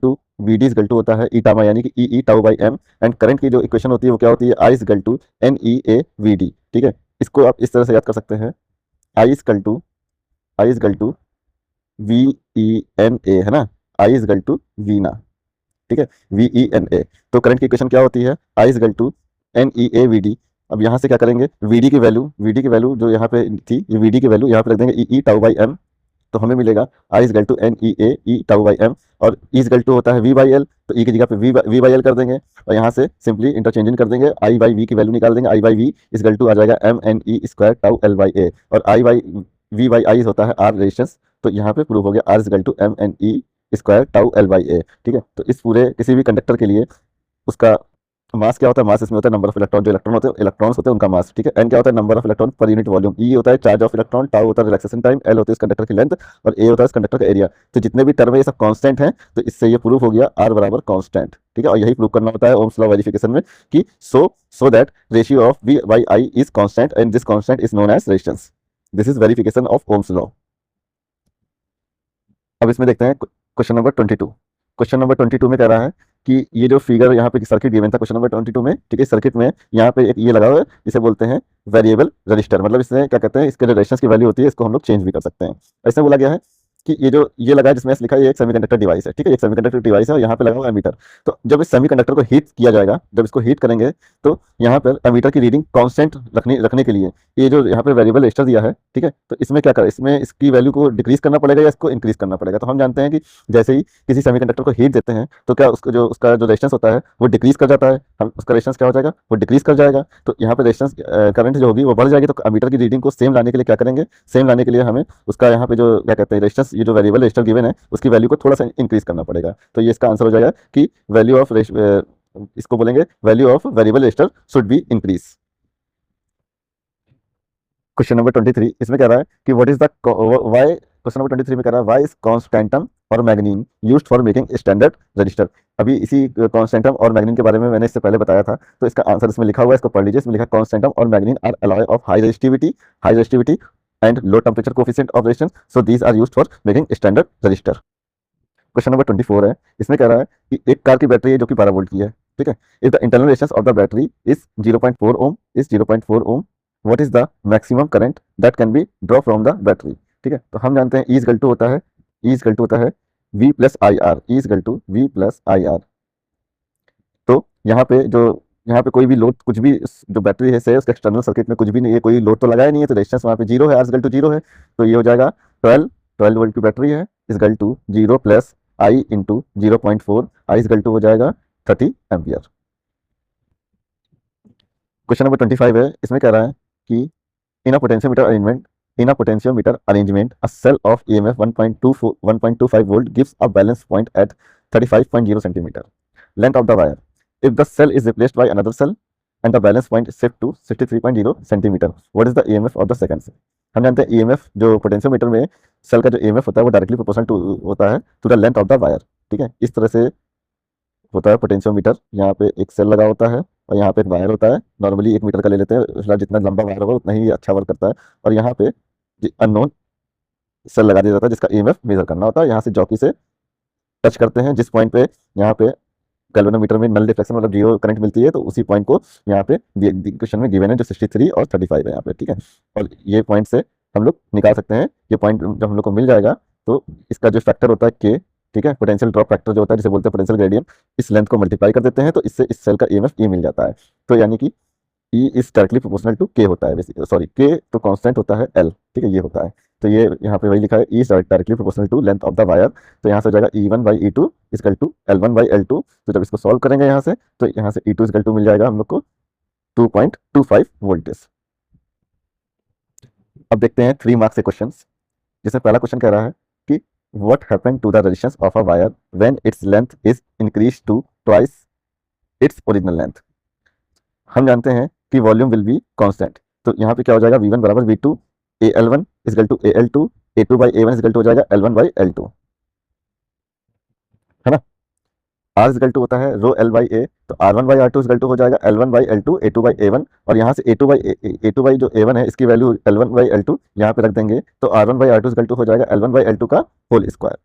टू होता है ई टामा यानी कि e tau by m, and current की जो इक्वेशन होती है वो क्या होती है I इक्वल टू NEA/VD, ठीक है। इसको आप इस तरह से याद कर सकते हैं, I इक्वल टू VENA, है ना, I इक्वल टू वीना, ठीक है, VENA। तो करंट की इक्वेशन क्या होती है I इक्वल टू NEA/VD। अब यहाँ से क्या करेंगे, VD की वैल्यू जो यहाँ पे थी, ये VD की वैल्यू यहाँ पे रख देंगे ई टाउ बाई एम, तो हमें मिलेगा I equal to NEA E tau by M, और E इक्वल टू होता है V/L, तो E की जगह पे V/L कर देंगे और यहाँ से सिंपली इंटरचेंजिंग कर देंगे, I/V की वैल्यू निकाल देंगे, I/V इक्वल टू आ जाएगा MNE स्क्वायर टाउ L/A, और V/I होता है R रेजिस्टेंस। तो यहाँ पे प्रूव हो गया R equal to MNE square tau L/A, ठीक है। तो इस पूरे किसी भी कंडक्टर के लिए उसका मास क्या होता है, मास इसमें होता है नंबर ऑफ इलेक्ट्रॉन, जो इलेक्ट्रॉन होते हैं, इलेक्ट्रॉन्स होते हैं उनका मास, ठीक है। एन क्या होता है, number of electron per unit volume. E होता है चार्ज ऑफ इलेक्ट्रॉन, टाउ होता है रिलैक्सेशन टाइम, एल होती है इस कंडक्टर की लेंथ, और ए होता है इस कंडक्टर का एरिया। तो जितने भी टर्म है ये सब कांस्टेंट हैं, तो इससे ये प्रूफ हो गया आर बराबर कांस्टेंट, ठीक है। और यही प्रूफ करना होता है ओम्स लॉ वेरिफिकेशन में कि so that ratio of V by I is constant and this constant is known as resistance. This is verification of Ohm's law. अब इसमें देखते हैं क्वेश्चन नंबर 22। क्वेश्चन नंबर 22 में कह रहा है कि ये जो फिगर यहाँ पे सर्किट गिवन था क्वेश्चन नंबर 22 में, ठीक है, सर्किट में यहाँ पे एक ये लगा हुआ है, इसे बोलते हैं वेरिएबल रजिस्टर। मतलब इसमें क्या कहते हैं, इसके जो रेजिस्टेंस की वैल्यू होती है इसको हम लोग चेंज भी कर सकते हैं। ऐसे बोला गया है कि ये जो ये लगा है जिसमें लिखा है ये एक सेमीकंडक्टर डिवाइस है, ठीक है, एक सेमीकंडक्टर डिवाइस है और यहाँ पे लगा हुआ एमीटर। तो जब इस सेमीकंडक्टर को हीट किया जाएगा, जब इसको हीट करेंगे तो यहाँ पर एमीटर की रीडिंग कांस्टेंट रखने के लिए ये जो यहाँ पे वेरिएबल रजिस्टर दिया है, ठीक है, तो इसमें क्या करें, इसमें इसकी वैल्यू को डिक्रीज करना पड़ेगा या इसको इंक्रीज करना पड़ेगा। तो हम जानते हैं कि जैसे ही किसी सेमीकंडक्टर को हीट देते हैं तो क्या उसका जो रेजिस्टेंस होता है वो डिक्रीज कर जाता है, हम उसका रेजिस्टेंस क्या हो जाएगा, वो डिक्रीज कर जाएगा। तो यहाँ पे रेजिस्टेंस करंट जो होगी वो बढ़ जाएगी। तो एमीटर की रीडिंग को सेम लाने के लिए क्या करेंगे, सेम लाने के लिए हमें उसका यहाँ पे जो क्या कहते हैं रेजिस्टेंस, ये जो वेरिएबल रजिस्टर गिवन है उसकी वैल्यू को थोड़ा सा इंक्रीज करना पड़ेगा। तो ये इसका आंसर हो जाएगा कि वैल्यू ऑफ इसको बोलेंगे value of variable resistor should be increase. Question number 23 इसमें कह रहा है कि what is the why, question number 23 में कह रहा है व्हाई इज कांस्टेंटम और manganin used for making standard resistor. अभी इसी कांस्टेंटम और मैग्नीन के बारे में मैंने इससे पहले बताया था, तो इसका आंसर इसमें लिखा हुआ है, इसको पढ़ लीजिए। इसमें लिखा कांस्टेंटम और manganin are alloy of high resistivity and low temperature coefficient of resistance, so these are used for making standard resistor. Question number 24 है, इसमें कह रहा है कि एक कार की बैटरी है जो कि 12 वोल्ट की है, ठीक है। If the internal resistance of the battery is 0.4 ohm, what is the maximum current that can be draw from the battery, ठीक है। तो हम जानते हैं E इज इक्वल टू होता है, V plus I R, E is equal to V plus I R. तो यहाँ पे कोई भी लोड, कुछ भी जो बैटरी है से उसके एक्सटर्नल सर्किट में कुछ भी नहीं है, कोई लोड तो लगाया नहीं है, तो रेजिस्टेंस वहाँ पे जीरो है, R is equal to zero है। तो ये हो जाएगा 12 वोल्ट की बैटरी है, is equal to 0 plus I into 0.4, I is equal to हो जाएगा 30 एम्पियर। क्वेश्चन नंबर 25 है, इसमें कह रहा है कि in a potentiometer arrangement a cell of EMF 1.25 volt gives a balance point at 35.0 centimeter length of the wire. If the cell is replaced by another cell and the balance point shift to 63.0 centimeter, what is the EMF of the second cell? हम जानते हैं EMF जो potentiometer में cell का जो EMF होता है वो डायरेक्टली प्रोपोर्शनल टू होता है to the length of the wire, ठीक है। इस तरह से होता है पोटेंशियोमीटर, यहाँ पे एक सेल लगा होता है और यहाँ पे एक वायर होता है, नॉर्मली 1 मीटर का ले लेते हैं, फिलहाल जितना लंबा वायर होगा उतना ही अच्छा वर्क करता है। और यहाँ पे अननोन सेल लगा दिया जाता है जिसका EMF मेजर करना होता है। यहाँ से जॉकी से टच करते हैं जिस पॉइंट पे यहाँ पे गैल्वेनोमीटर में नल डिफ्लेक्शन मतलब जीरो करंट मिलती है, तो उसी पॉइंट को यहाँ पे क्वेश्चन में गिवन है जो 63 और 35 है यहाँ पे, ठीक है। और ये पॉइंट से हम लोग निकाल सकते हैं, ये पॉइंट जब हम लोग को मिल जाएगा तो इसका जो फैक्टर होता है K, ठीक है, पोटेंशियल ड्रॉप फैक्टर जो होता है जिसे बोलते हैं पोटेंशियल ग्रेडियंट, इस लेंथ को मल्टीप्लाई कर देते हैं तो इससे इस सेल का EMF E मिल जाता है। तो यानी कि E is directly proportional to K होता है, सॉरी K तो कांस्टेंट होता है L, ठीक है, ये होता है। तो ये यहाँ पे वही लिखा है, E is directly proportional to length of the wire. तो यहाँ से हो जाएगा E1 by E2 equal to L1 by L2। तो जब इसको सॉल्व करेंगे यहाँ से तो यहाँ से E2 इक्वल टू मिल जाएगा हम लोग को 2.25 वोल्टेज। अब देखते हैं 3 मार्क्स के क्वेश्चन, जिसमें पहला क्वेश्चन कह रहा है कि what happened to the resistance of a wire when its length is increase to twice its original length. हम जानते हैं कि वॉल्यूम विल बी कांस्टेंट, तो यहाँ पे क्या हो जाएगा V1 बराबर V2 AL1 equal to AL2, A2 by A1 equal to हो जाएगा L1 बाई L2, है ना। R इक्वल टू होता है रो L बाई A, तो R1 by R2 equal to हो जाएगा L1 by L2 A2 by A1, और यहाँ से A2 बाई जो A1 है इसकी वैल्यू L1 बाई L2 यहाँ पे रख देंगे, तो R1 by R2 equal to हो जाएगा L1 बाई L2 का होल स्क्वायर।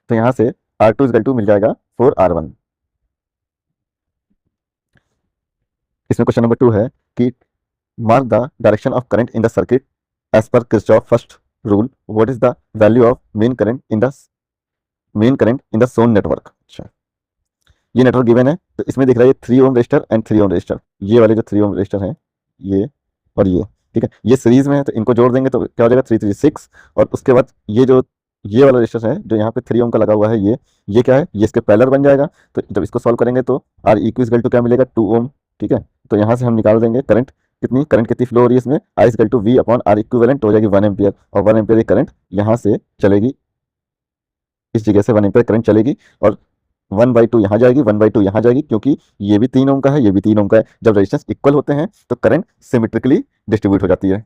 तो यहाँ से R2 इक्वल टू मिल जाएगा 4R1। इसमें क्वेश्चन नंबर 2 है कि mark the direction of current in the circuit as per Kirchhoff first rule, what is the value of main current in the shown network. अच्छा, ये network given है, तो इसमें दिख रहा है 3 ohm resistor and 3 ohm resistor, ये वाले जो 3 ओम रेजिस्टर हैं ये और ये, ठीक है, ये सीरीज में है, तो इनको जोड़ देंगे तो क्या हो जाएगा 336। और उसके बाद ये वाला रेजिस्टर है जो यहाँ पे 3 ओम का लगा हुआ है, ये क्या है, ये इसके पैरेलल बन जाएगा। तो जब इसको सॉल्व करेंगे तो R इक्वल टू क्या मिलेगा 2 ओम, ठीक है। तो यहाँ से हम निकाल देंगे करंट कितनी फ्लो हो रही है इसमें, I equal to V upon R equivalent हो जाएगी 1 एम्पियर, और 1 एम्पियर की करंट यहाँ से चलेगी, इस जगह से 1 एम्पियर करंट चलेगी और 1/2 यहाँ जाएगी, 1/2 यहाँ जाएगी, क्योंकि ये भी 3 ओम का है, ये भी 3 ओम का है। जब रेजिस्टेंस इक्वल होते हैं तो करंट सिमेट्रिकली डिस्ट्रीब्यूट हो जाती है।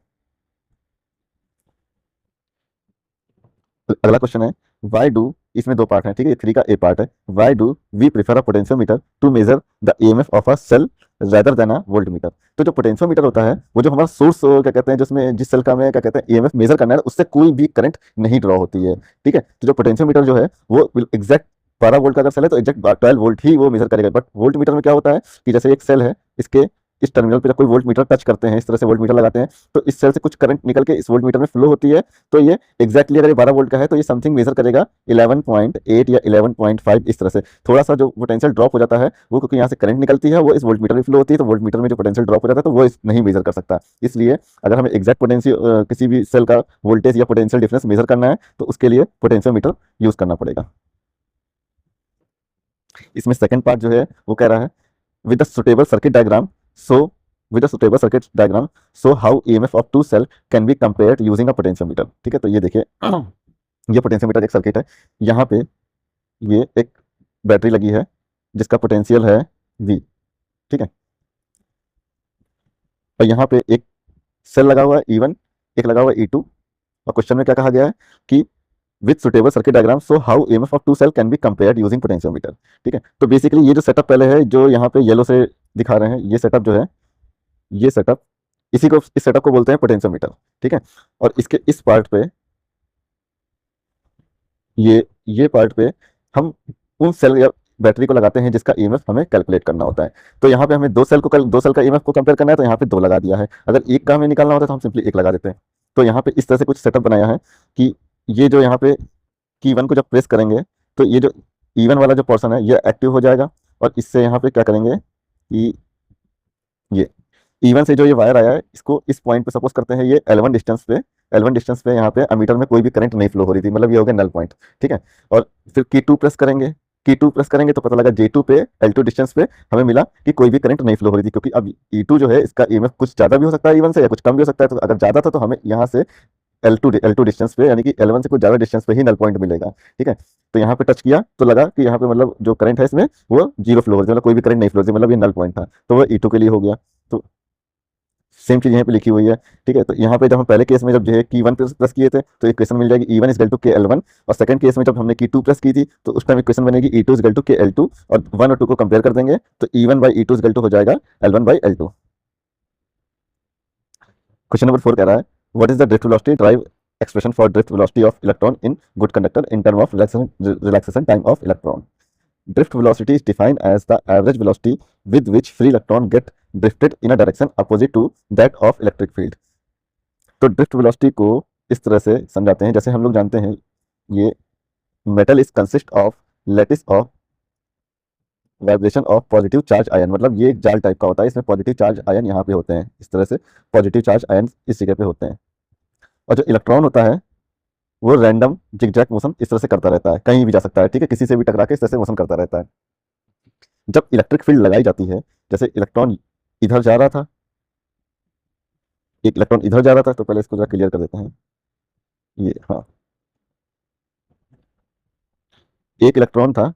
अगला क्वेश्चन है, वाई डू, इसमें दो पार्ट है, ठीक है, 3 का ए पार्ट है। Why do we prefer a potentiometer to measure the EMF of a cell rather than a voltmeter. तो जो पोटेंशियोमीटर होता है वो जो हमारा सोर्स क्या कहते हैं, जिसमें जिस सेल का हमें क्या कहते हैं ईएमएफ मेजर करना है, उससे कोई भी करंट नहीं ड्रॉ होती है, ठीक है। तो जो पोटेंशियोमीटर जो है वो एग्जैक्ट 12 वोल्ट का अगर सेल है तो एग्जैक्ट 12 वोल्ट ही वो मेजर करेगा। बट वोल्ट मीटर में क्या होता है कि जैसे एक सेल है, इसके इस टर्मिनल पे जब कोई वोल्ट मीटर टच करते हैं, इस तरह से वोल्ट मीटर लगाते हैं, तो इस सेल से कुछ करंट निकल के इस वोल्ट मीटर में फ्लो होती है। तो ये एग्जैक्टली अगर ये 12 वोल्ट का है तो ये समथिंग मेजर करेगा 11.8 या 11.5, इस तरह से। थोड़ा सा जो पोटेंशियल ड्रॉप हो जाता है वो, क्योंकि यहाँ से करंट निकलती है, वो इस वोल्ट मीटर में फ्लो होती है, तो वोल्ट मीटर में जो पोटेंशियल ड्रॉप हो जाता है तो वो नहीं मेजर कर सकता। इसलिए अगर हमें एग्जैक्ट पोटेंशियल किसी भी सेल का वोल्टेज या पोटेंशियल डिफरेंस मेजर करना है तो उसके लिए पोटेंशियोमीटर यूज करना पड़ेगा। इसमें सेकंड पार्ट जो है वो कह रहा है, with the suitable circuit diagram so with the suitable circuit diagram so how EMF of two cell can be compared using a potentiometer। ठीक है, तो ये देखिए ये पोटेंशियोमीटर एक सर्किट है, यहाँ पे ये एक बैटरी लगी है जिसका पोटेंशियल है V, ठीक है, और यहाँ पे एक सेल लगा हुआ है E1, एक लगा हुआ है E2, और क्वेश्चन में क्या कहा गया है कि with suitable circuit diagram so how EMF of two cell can be compared using potentiometer. ठीक है, तो बेसिकली ये जो सेटअप पहले है जो यहाँ पे येलो से दिखा रहे हैं, ये सेटअप जो है, ये सेटअप, इस सेटअप को बोलते हैं पोटेंशियोमीटर। ठीक है, और इसके इस पार्ट पे ये पार्ट पे हम उन सेल या बैटरी को लगाते हैं जिसका ईएमएफ हमें कैलकुलेट करना होता है। तो यहाँ पे हमें दो सेल का ईएमएफ को कंपेयर करना है, तो यहाँ पे 2 लगा दिया है। अगर एक का हमें निकालना होता है तो हम सिंपली 1 लगा देते हैं। तो यहाँ पे इस तरह से कुछ सेटअप बनाया है कि ये जो यहाँ पे की वन को जब प्रेस करेंगे तो ये जो E1 वाला जो पोर्शन है ये एक्टिव हो जाएगा, और इससे यहाँ पे क्या करेंगे कि ये E1 से जो ये वायर आया है इसको इस पॉइंट पे सपोज करते हैं, ये L1 डिस्टेंस पे यहाँ पे अमीटर में कोई भी करंट नहीं फ्लो हो रही थी, मतलब ये हो गया नल पॉइंट। ठीक है, और फिर की2 प्रेस करेंगे तो पता लगा J2 पे L2 डिस्टेंस पे हमें मिला कि कोई भी करंट नहीं फ्लो हो रही थी, क्योंकि अब E2 जो है इसका ईएमएफ कुछ ज्यादा भी हो सकता है E1 से, या कुछ कम भी हो सकता है। तो अगर ज्यादा था तो हमें यहाँ से L2 डिस्टेंस पे, यानी कि L1 से कुछ ज़्यादा डिस्टेंस पे ही नल पॉइंट मिलेगा। ठीक है, तो यहाँ पे टच किया तो लगा कि यहाँ पे मतलब जो करंट है इसमें वो जीरो फ्लो हो रही है, मतलब कोई भी करंट नहीं फ्लो हो रही, मतलब ये नल पॉइंट था, तो वो E2 के लिए हो गया। तो सेम चीज़ यहाँ पे लिखी हुई है। ठीक है, तो यहाँ पे जब हम पहले केस में जब जो है की 1 प्रेस किए थे तो इक्वेशन मिल जाएगी E1 इक्वल टू के L1, और सेकंड केस में जब हमने की 2 प्रेस की थी तो उस टाइम इक्वेशन बनेगी E2 इक्वल टू के L2, और 1 और 2 को कंपेयर कर देंगे तो E1/E2 इक्वल टू हो जाएगा L1/L2। क्वेश्चन नंबर 4 कह रहा है, what is the drift velocity drive expression for drift velocity of electron in good conductor in term of relaxation time of electron। Drift velocity is defined as the average velocity with which free electron get drifted in a direction opposite to that of electric field। तो drift velocity को इस तरह से समझाते हैं, जैसे हम लोग जानते हैं ये metal is consist of lattice of vibration of positive charge ion, मतलब ये एक जाल टाइप का होता है, इसमें पॉजिटिव चार्ज आयन यहाँ पे होते हैं, इस तरह से पॉजिटिव चार्ज आयन इस जगह पे होते हैं, और जो इलेक्ट्रॉन होता है वो रैंडम जिगजैग मोशन इस तरह से करता रहता है, कहीं भी जा सकता है। ठीक है, किसी से भी टकरा के इस तरह से मोशन करता रहता है। जब इलेक्ट्रिक फील्ड लगाई जाती है, जैसे इलेक्ट्रॉन इधर जा रहा था, एक इलेक्ट्रॉन इधर जा रहा था, तो पहले इसको जरा क्लियर कर देते हैं। ये हाँ, एक इलेक्ट्रॉन था,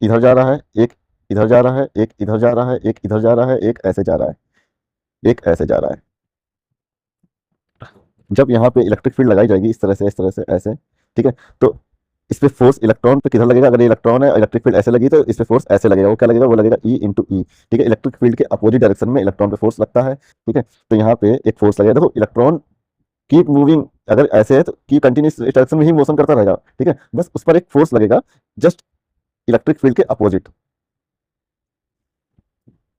इधर जा रहा है, एक इधर जा रहा है, एक इधर जा रहा है, एक इधर जा रहा है, एक ऐसे जा रहा है, एक ऐसे जा रहा है। जब यहाँ पे इलेक्ट्रिक फील्ड लगाई जाएगी इस तरह से ऐसे, ठीक है, तो इस पे फोर्स इलेक्ट्रॉन पे किधर लगेगा, अगर ये इलेक्ट्रॉन है इलेक्ट्रिक फील्ड ऐसे लगी तो इस पे फोर्स ऐसे लगेगा, वो क्या लगेगा, वो लगेगा E × E। ठीक है, इलेक्ट्रिक फील्ड के अपोजिट डायरेक्शन में इलेक्ट्रॉन पे फोर्स लगता है। ठीक है, तो यहाँ पे एक फोर्स लगेगा, देखो इलेक्ट्रॉन कीप मूविंग, अगर ऐसे है तो की कंटिन्यूस डायरेक्शन में ही मोशन करता रहेगा। ठीक है, बस उस पर एक फोर्स लगेगा जस्ट इलेक्ट्रिक फील्ड के अपोजिट,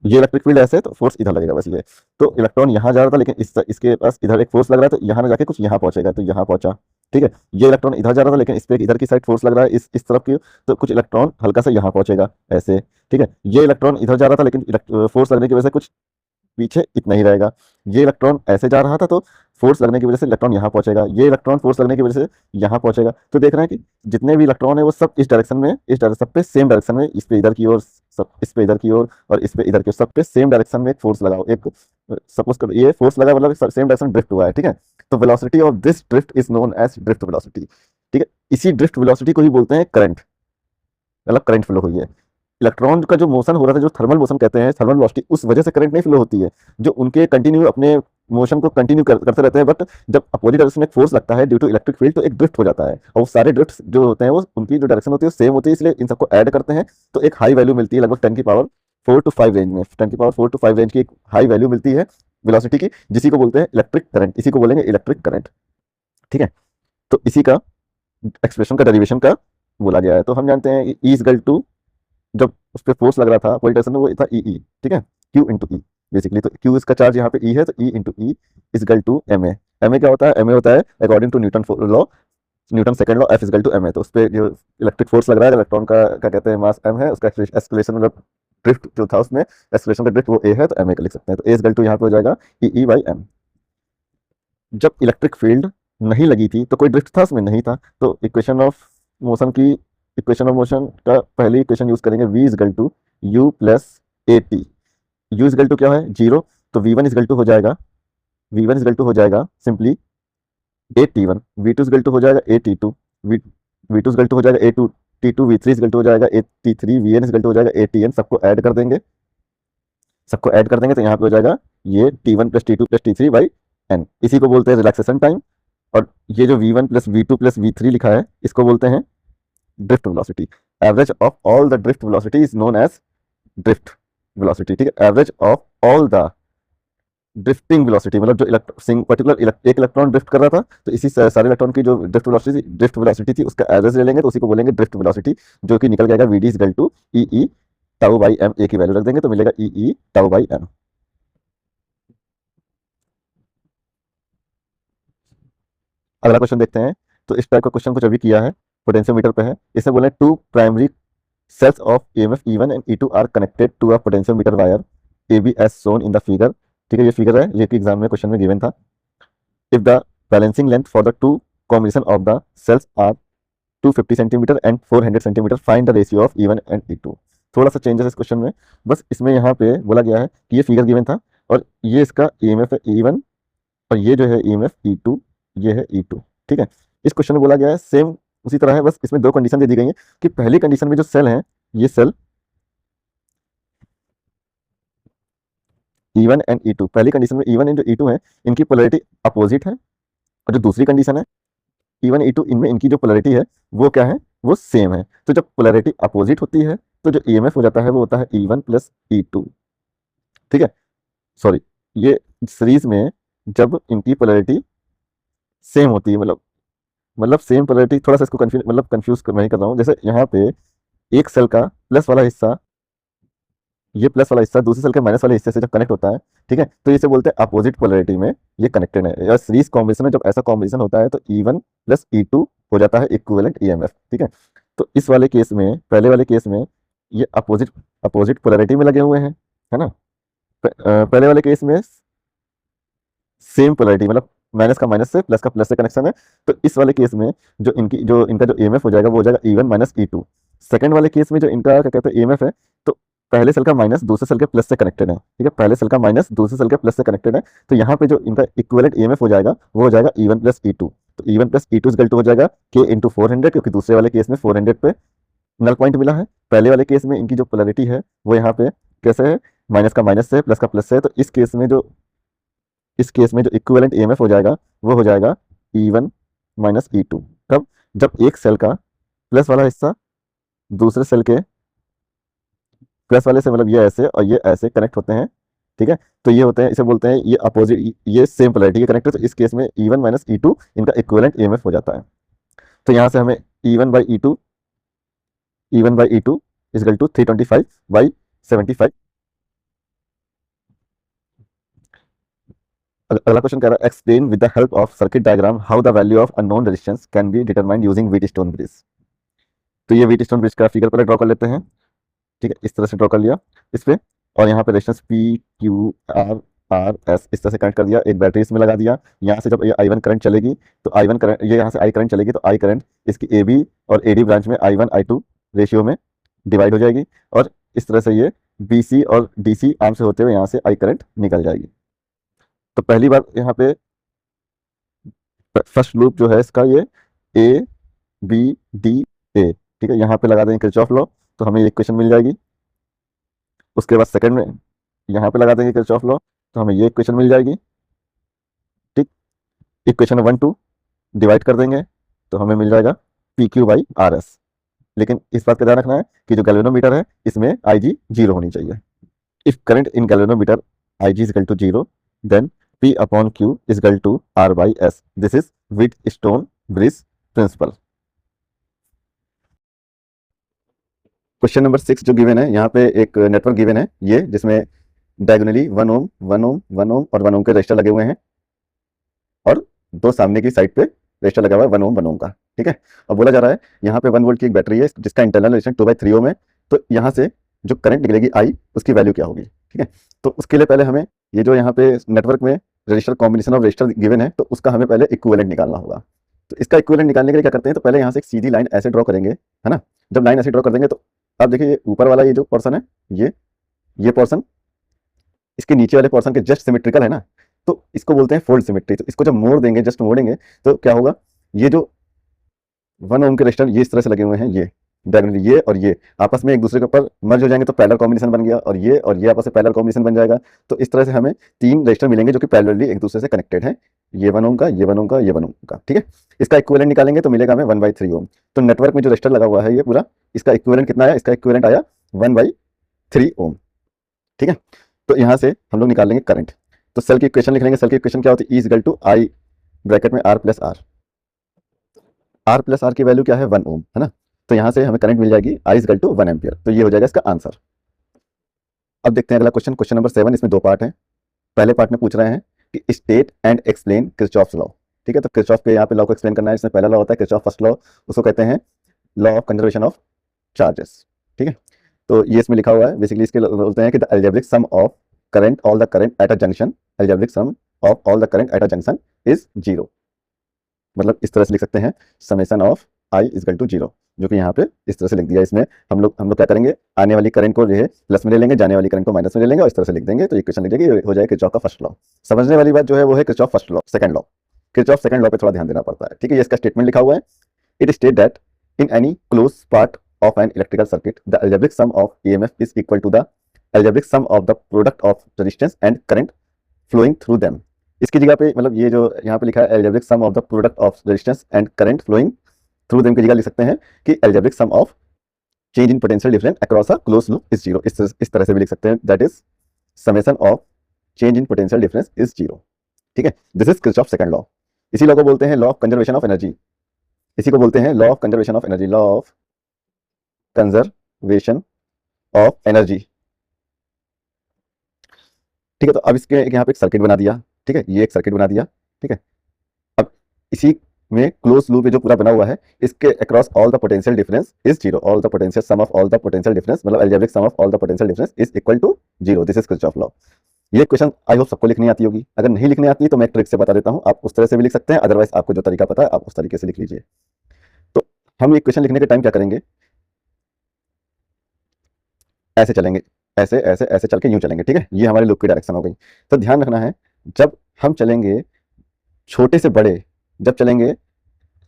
ये इलेक्ट्रिक फील्ड ऐसे है तो फोर्स इधर लगेगा बस ये। तो इलेक्ट्रॉन यहाँ जा रहा था लेकिन इसके पास इधर एक फोर्स लग रहा है, तो यहाँ ना जाके कुछ यहाँ पहुंचेगा, तो यहाँ पहुंचा। ठीक है, ये इलेक्ट्रॉन इधर जा रहा था लेकिन इस पे इधर की साइड फोर्स लग रहा है इस तरफ की, तो कुछ इलेक्ट्रॉन हल्का सा यहाँ पहुंचेगा ऐसे। ठीक है, ये इलेक्ट्रॉन इधर जा रहा था लेकिन फोर्स लगने की वजह से कुछ पीछे इतना ही रहेगा। ये इलेक्ट्रॉन ऐसे जा रहा था तो फोर्स लगने की वजह से इलेक्ट्रॉन यहाँ पहुंचेगा, ये इलेक्ट्रॉन फोर्स लगने की वजह से यहाँ पहुंचेगा। तो देख रहे हैं कि जितने भी इलेक्ट्रॉन है वो सब इस डायरेक्शन में, सब पे सेम डायरेक्शन में, इस पे इधर की ओर, सब इस पे इधर की ओर, और इस पे इधर की ओर, सब पे सेम डायरेक्शन में एक फोर्स लगाओ, एक सपोज कर ये फोर्स लगा मतलब सेम डायरेक्शन ड्रिफ्ट हुआ है। ठीक है, तो velocity of this drift is known as drift velocity. ठीक है, इसी ड्रिफ्ट वेलोसिटी को ही बोलते हैं करंट। मतलब करंट फ्लो हुई है। इलेक्ट्रॉन का जो मोशन हो रहा था, जो थर्मल मोशन कहते हैं, थर्मल वेलोसिटी, उस वजह से करंट नहीं फ्लो होती है, जो उनके कंटिन्यू अपने मोशन को कंटिन्यू करते रहते हैं, बट जब अपोजिट डायरेक्शन में फोर्स लगता है ड्यू टू इलेक्ट्रिक फील्ड, तो एक ड्रिफ्ट हो जाता है, और वो सारे ड्रिफ्ट जो होते हैं वो उनकी जो डायरेक्शन होती है सेम होती है, इसलिए इन सबको ऐड करते हैं तो एक हाई वैल्यू मिलती है, लगभग 10 की पावर 4 to 5 रेंज में, 10 की पावर 4 to 5 रेंज की एक हाई वैल्यू मिलती है वेलोसिटी की, जिसी को बोलते हैं इलेक्ट्रिक करंट, इसी को बोलेंगे इलेक्ट्रिक करंट। ठीक है, तो इसी का एक्सप्रेशन का डेरिवेशन का बोला गया है। तो हम जानते हैं ई इजकल टू, जब उस पर फोर्स लग रहा था अपोजिट डायरेक्शन में, वो था ई, ठीक है, क्यू इंटू ई बेसिकली। तो क्यू इसका चार्ज यहाँ पे ई है, तो E into E equal to M A. M A क्या होता है? एम ए होता है according to Newton law, Newton second law, F equal to M A. तो उस पर जो इलेक्ट्रिक फोर्स लग रहा है, इलेक्ट्रॉन का क्या कहते हैं, मास एम है, उसका एक्सलेशन मतलब ड्रिफ्ट जो था उसमें, एक्सलेशन का ड्रिफ्ट वो ए है, तो एम ए का लिख सकते हैं। तो ए इजकल टू यहाँ पे हो जाएगा ई ई बाई एम। जब इलेक्ट्रिक फील्ड नहीं लगी थी तो कोई ड्रिफ्ट था उसमें? नहीं था। तो इक्वेशन ऑफ मोशन का पहली इक्वेशन यूज करेंगे, v equal to U plus A T. U equal to क्या है? जीरो, तो वी वन इजकल टू हो जाएगा, simply a t one, v two equal to हो जाएगा a t two, v two equal to हो जाएगा a two t two, v three equal to हो जाएगा a t three, v n equal to हो जाएगा ए टी एन। सबको add कर देंगे तो यहाँ पे हो जाएगा ये t one plus t two plus t three by n. इसी को बोलते हैं रिलैक्सेशन टाइम। और ये जो v1 plus v2 plus v3 लिखा है, इसको बोलते हैं drift velocity. Average of all the drift velocity is known as drift velocity. ठीक है, average of all the drifting velocity, मतलब जो पर्टिकुलर एक इलेक्ट्रॉन ड्रिफ्ट कर रहा था, तो इसी सारे इलेक्ट्रॉन की जो ड्रिफ्ट वेलोसिटी थी उसका एवरेज ले लेंगे, तो उसी को बोलेंगे ड्रिफ्ट वेलोसिटी, जो कि निकल जाएगा v d equal to e e tau by m. A की वैल्यू रख देंगे तो मिलेगा e e tau by m. अगला क्वेश्चन देखते हैं। तो इस टाइप का क्वेश्चन कुछ अभी किया है, पोटेंशियोमीटर पे है। इसे बोले two primary cells of EMF E1 and E2 are connected to a potentiometer wire AB as shown in the figure। ठीक है, ये फिगर है, ये कि एग्जाम में क्वेश्चन में गिवन था। If the balancing length for the two combination of the cells are 250 cm and 400 cm, find the ratio of E1 and E2। थोड़ा सा चेंजेस इस क्वेश्चन में, बस इसमें यहाँ पे बोला गया है कि ये फिगर गिवन था और ये इसका EMF है E1 और ये जो है EMF E2, ये है E2। ठीक है, इस क्वेश्चन में बोला गया है सेम उसी तरह है, बस इसमें दो कंडीशन दे दी गई है कि पहली कंडीशन में जो सेल है, ये सेल E1 एंड E2, पहली कंडीशन में E1 एंड जो E2 है इनकी पोलैरिटी अपोजिट है, और जो दूसरी कंडीशन है E1 E2, इनमें इनकी जो पोलैरिटी है वो क्या है? वो सेम है। तो जब पोलैरिटी अपोजिट होती है तो जो EMF हो जाता है वो होता है E1 प्लस E2। ठीक है, सॉरी, ये सीरीज में जब इनकी पोलैरिटी सेम होती है, मतलब सेम पोलैरिटी, थोड़ा सा इसको कंफ्यूज मैं कर रहा हूँ। जैसे यहाँ पे एक सेल का प्लस वाला हिस्सा, ये प्लस वाला हिस्सा दूसरे सेल के माइनस वाले हिस्से से जब कनेक्ट होता है, ठीक है, तो इसे बोलते हैं अपोजिट पोलैरिटी में ये कनेक्टेड है। या सीरीज कॉम्बिनेशन में जब ऐसा कॉम्बिनेशन होता है तो E1 प्लस E2 हो जाता है इक्विवेलेंट EMF। ठीक है, तो इस वाले केस में, पहले वाले केस में ये अपोजिट अपोजिट पोलैरिटी में लगे हुए हैं, है ना। पहले वाले केस में सेम पोलैरिटी, मतलब माइनस का माइनस से, प्लस का प्लस से कनेक्शन है। तो इस वाले केस में जो इनका जो EMF हो जाएगा वो हो जाएगा E1 माइनस E2। सेकंड वाले केस में जो इनका क्या कहते हैं EMF है, तो पहले सेल का माइनस दूसरे सेल के प्लस से कनेक्टेड है। ठीक है, पहले सेल का माइनस दूसरे सेल के प्लस से कनेक्टेड है, तो यहाँ पे जो इनका इक्विवेलेंट EMF हो जाएगा वो हो जाएगा E1 प्लस E2। तो E1 plus E2 equal to हो जाएगा K इंटू 400, क्योंकि दूसरे वाले केस में 400 पे नल पॉइंट मिला है। पहले वाले केस में इनकी जो पोलैरिटी है वो यहाँ पे कैसे है? माइनस का माइनस से, प्लस का प्लस से। तो इस केस में जो इक्विवेलेंट EMF हो जाएगा वो हो जाएगा E1 माइनस E2। कब? जब एक सेल का प्लस वाला हिस्सा दूसरे सेल के प्लस वाले से, मतलब ये ऐसे और ये ऐसे कनेक्ट होते हैं। ठीक है, तो ये होते हैं, इसे बोलते हैं ये अपोजिट, ये सेम पोलैरिटी के कनेक्टर। तो इस केस में E1 माइनस E2 इनका इक्विवेलेंट EMF हो जाता है। तो यहाँ से हमें E1 by E2 is equal to 325 by 75। अगला क्वेश्चन कह रहा है explain with the help of circuit diagram how the value of unknown resistance can be determined using Wheatstone bridge. तो ये व्हीटस्टोन ब्रिज का फिगर पहले ड्रॉ कर लेते हैं। ठीक है, इस तरह से ड्रॉ कर लिया इस पे, और यहाँ पे resistance P Q R R S इस तरह से कनेक्ट कर दिया, एक बैटरी इसमें लगा दिया। यहाँ से जब ये I1 करंट चलेगी तो I1 करंट, ये यहाँ से I करंट चलेगी तो I करंट इसकी AB और AD ब्रांच में I1 I2 रेशियो में डिवाइड हो जाएगी, और इस तरह से ये BC और DC आर्म से होते हुए यहाँ से I करंट निकल जाएगी। तो पहली बार यहाँ पे फर्स्ट लूप जो है इसका ये A B D A। ठीक है, यहाँ पे लगा देंगे किरचॉफ लॉ, तो हमें ये इक्वेशन मिल जाएगी। उसके बाद सेकंड में यहाँ पे लगा देंगे किरचॉफ लॉ, तो हमें ये इक्वेशन मिल जाएगी। ठीक, इक्वेशन 1 2 डिवाइड कर देंगे तो हमें मिल जाएगा P Q by R S. लेकिन इस बात का ध्यान रखना है कि जो गैल्वेनोमीटर है इसमें आई जी जीरो होनी चाहिए। If current in galvanometer I G is equal to zero, then P upon Q is equal to R by S. This is Wheatstone bridge principle. Question number 6 जो गिवन है, यहाँ पे एक नेटवर्क गिवन है ये, जिसमें डायगोनली 1 ओम 1 ओम 1 ओम और 1 ओम के रजिस्टर लगे हुए हैं, और दो सामने की साइड पे रजिस्टर लगा हुआ है 1 ओम 1 ओम का। ठीक है, और बोला जा रहा है यहाँ पे 1 वोल्ट की एक बैटरी है जिसका इंटरनल रेजिस्टेंस 2/3 ओम है, तो यहाँ से जो करंट निकलेगी आई, उसकी वैल्यू क्या होगी। ठीक है, तो उसके लिए पहले हमें ये जो यहाँ पे नेटवर्क में register combination of register given है, तो उसका हमें पहले इक्विवेलेंट निकालना होगा। तो इसका इक्विवेलेंट निकालने के लिए क्या करते हैं, तो पहले यहाँ से एक सीधी लाइन ऐसे ड्रॉ करेंगे, है ना। जब लाइन ऐसे ड्रॉ कर देंगे तो आप देखिए ये ऊपर वाला ये जो पोर्सन है, ये पोर्सन इसके नीचे वाले पोर्सन के जस्ट सिमेट्रिकल है ना, तो इसको बोलते हैं फोल्ड सिमेट्री। तो इसको जब मोड़ देंगे, जस्ट मोड़ेंगे, तो क्या होगा, ये जो 1 ओम के रजिस्टर ये इस तरह से लगे हुए हैं, ये डायगोनली ये और ये आपस में एक दूसरे के ऊपर मर्ज हो जाएंगे तो पैरेलल कॉम्बिनेशन बन गया, और ये आपस में पैरेलल कॉम्बिनेशन बन जाएगा। तो इस तरह से हमें 3 रजिस्टर मिलेंगे जो कि पैरेलली एक दूसरे से कनेक्टेड है, ये 1 ओम का, ये 1 ओम का, ये 1 ओम का। ठीक है, इसका इक्विवेलेंट निकालेंगे तो मिलेगा हमें 1/3 ओम। तो नेटवर्क में जो रजिस्टर लगा हुआ है ये पूरा, इसका इक्विवेलेंट कितना आया, इसका इक्विवेलेंट आया 1/3 ओम। ठीक है, तो यहाँ से हम लोग निकाल लेंगे करंट। तो सेल की इक्वेशन लिख लेंगे। सेल की इक्वेशन क्या होती है, E equal to I bracket में आर प्लस आर की वैल्यू क्या है 1 ओम, है ना। तो यहाँ से हमें करंट मिल जाएगी I इक्वल टू 1 एम्पियर। तो ये हो जाएगा इसका आंसर। अब देखते हैं अगला क्वेश्चन, क्वेश्चन नंबर 7। इसमें 2 पार्ट हैं। पहले पार्ट में पूछ रहे हैं कि state and explain Kirchhoff's law. ठीक है, तो किरचॉफ के यहाँ पे लॉ को एक्सप्लेन करना है। इसमें पहला लॉ होता है किरचॉफ फर्स्ट लॉ, उसको कहते हैं law of conservation of charges. ठीक है, तो ये इसमें लिखा हुआ है, बेसिकली इसके बोलते हैं कि the algebraic sum of current all the current at a junction, algebraic sum of all the current at a junction is zero. मतलब इस तरह से लिख सकते हैं summation of I equal to zero, जो कि यहाँ पे इस तरह से लिख दिया। इसमें हम लोग क्या करेंगे, आने वाली करंट को जो है प्लस में ले लेंगे, जाने वाली करंट को माइनस में ले लेंगे, और इस तरह से लिख देंगे। तो इक्वेशन लिख देंगे, हो जाएगा किरचॉफ का फर्स्ट लॉ। समझने वाली बात जो है वो है Kirchhoff first law, second law. Kirchhoff second law पे थोड़ा ध्यान देना पड़ता है। ठीक है, ये इसका स्टेटमेंट लिखा हुआ है। It state that in any close part of an electrical circuit the algebraic sum of EMF is equal to the algebraic sum of the product of resistance and current flowing through them. इसकी जगह पे मतलब ये जो यहाँ पे लिखा है algebraic sum of the product of resistance and current flowing through them की जगह लिख सकते हैं कि algebraic sum of change in potential difference across a close loop is zero. इस तरह से भी लिख सकते हैं, that is summation of change in potential difference is zero. ठीक है, this is Kirchhoff second law. इसी लॉ को बोलते हैं law of conservation of energy. इसी को बोलते हैं law of conservation of energy, law of conservation of energy. ठीक है, तो अब इसके यहाँ पे एक सर्किट बना दिया। ठीक है, ये एक सर्किट बना दिया। ठीक है, अब इसी में क्लोज लूप जो पूरा बना हुआ है, इसके across all the potential difference is zero. All the potential sum of all the potential difference, मतलब algebraic sum of all the potential difference is equal to zero. This is Kirchhoff law. ये question I hope सबको लिखनी आती होगी। अगर नहीं लिखनी आती है तो मैं एक ट्रिक से बता देता हूँ, आप उस तरह से भी लिख सकते हैं, अदरवाइज आपको जो तरीका पता है आप उस तरीके से लिख लीजिए। तो हम ये क्वेश्चन लिखने के टाइम क्या करेंगे, ऐसे चलेंगे, ऐसे ऐसे ऐसे चल के यूं चलेंगे। ठीक है, ये हमारे लूप की डायरेक्शन हो गई। तो ध्यान रखना है, जब हम चलेंगे छोटे से बड़े, जब चलेंगे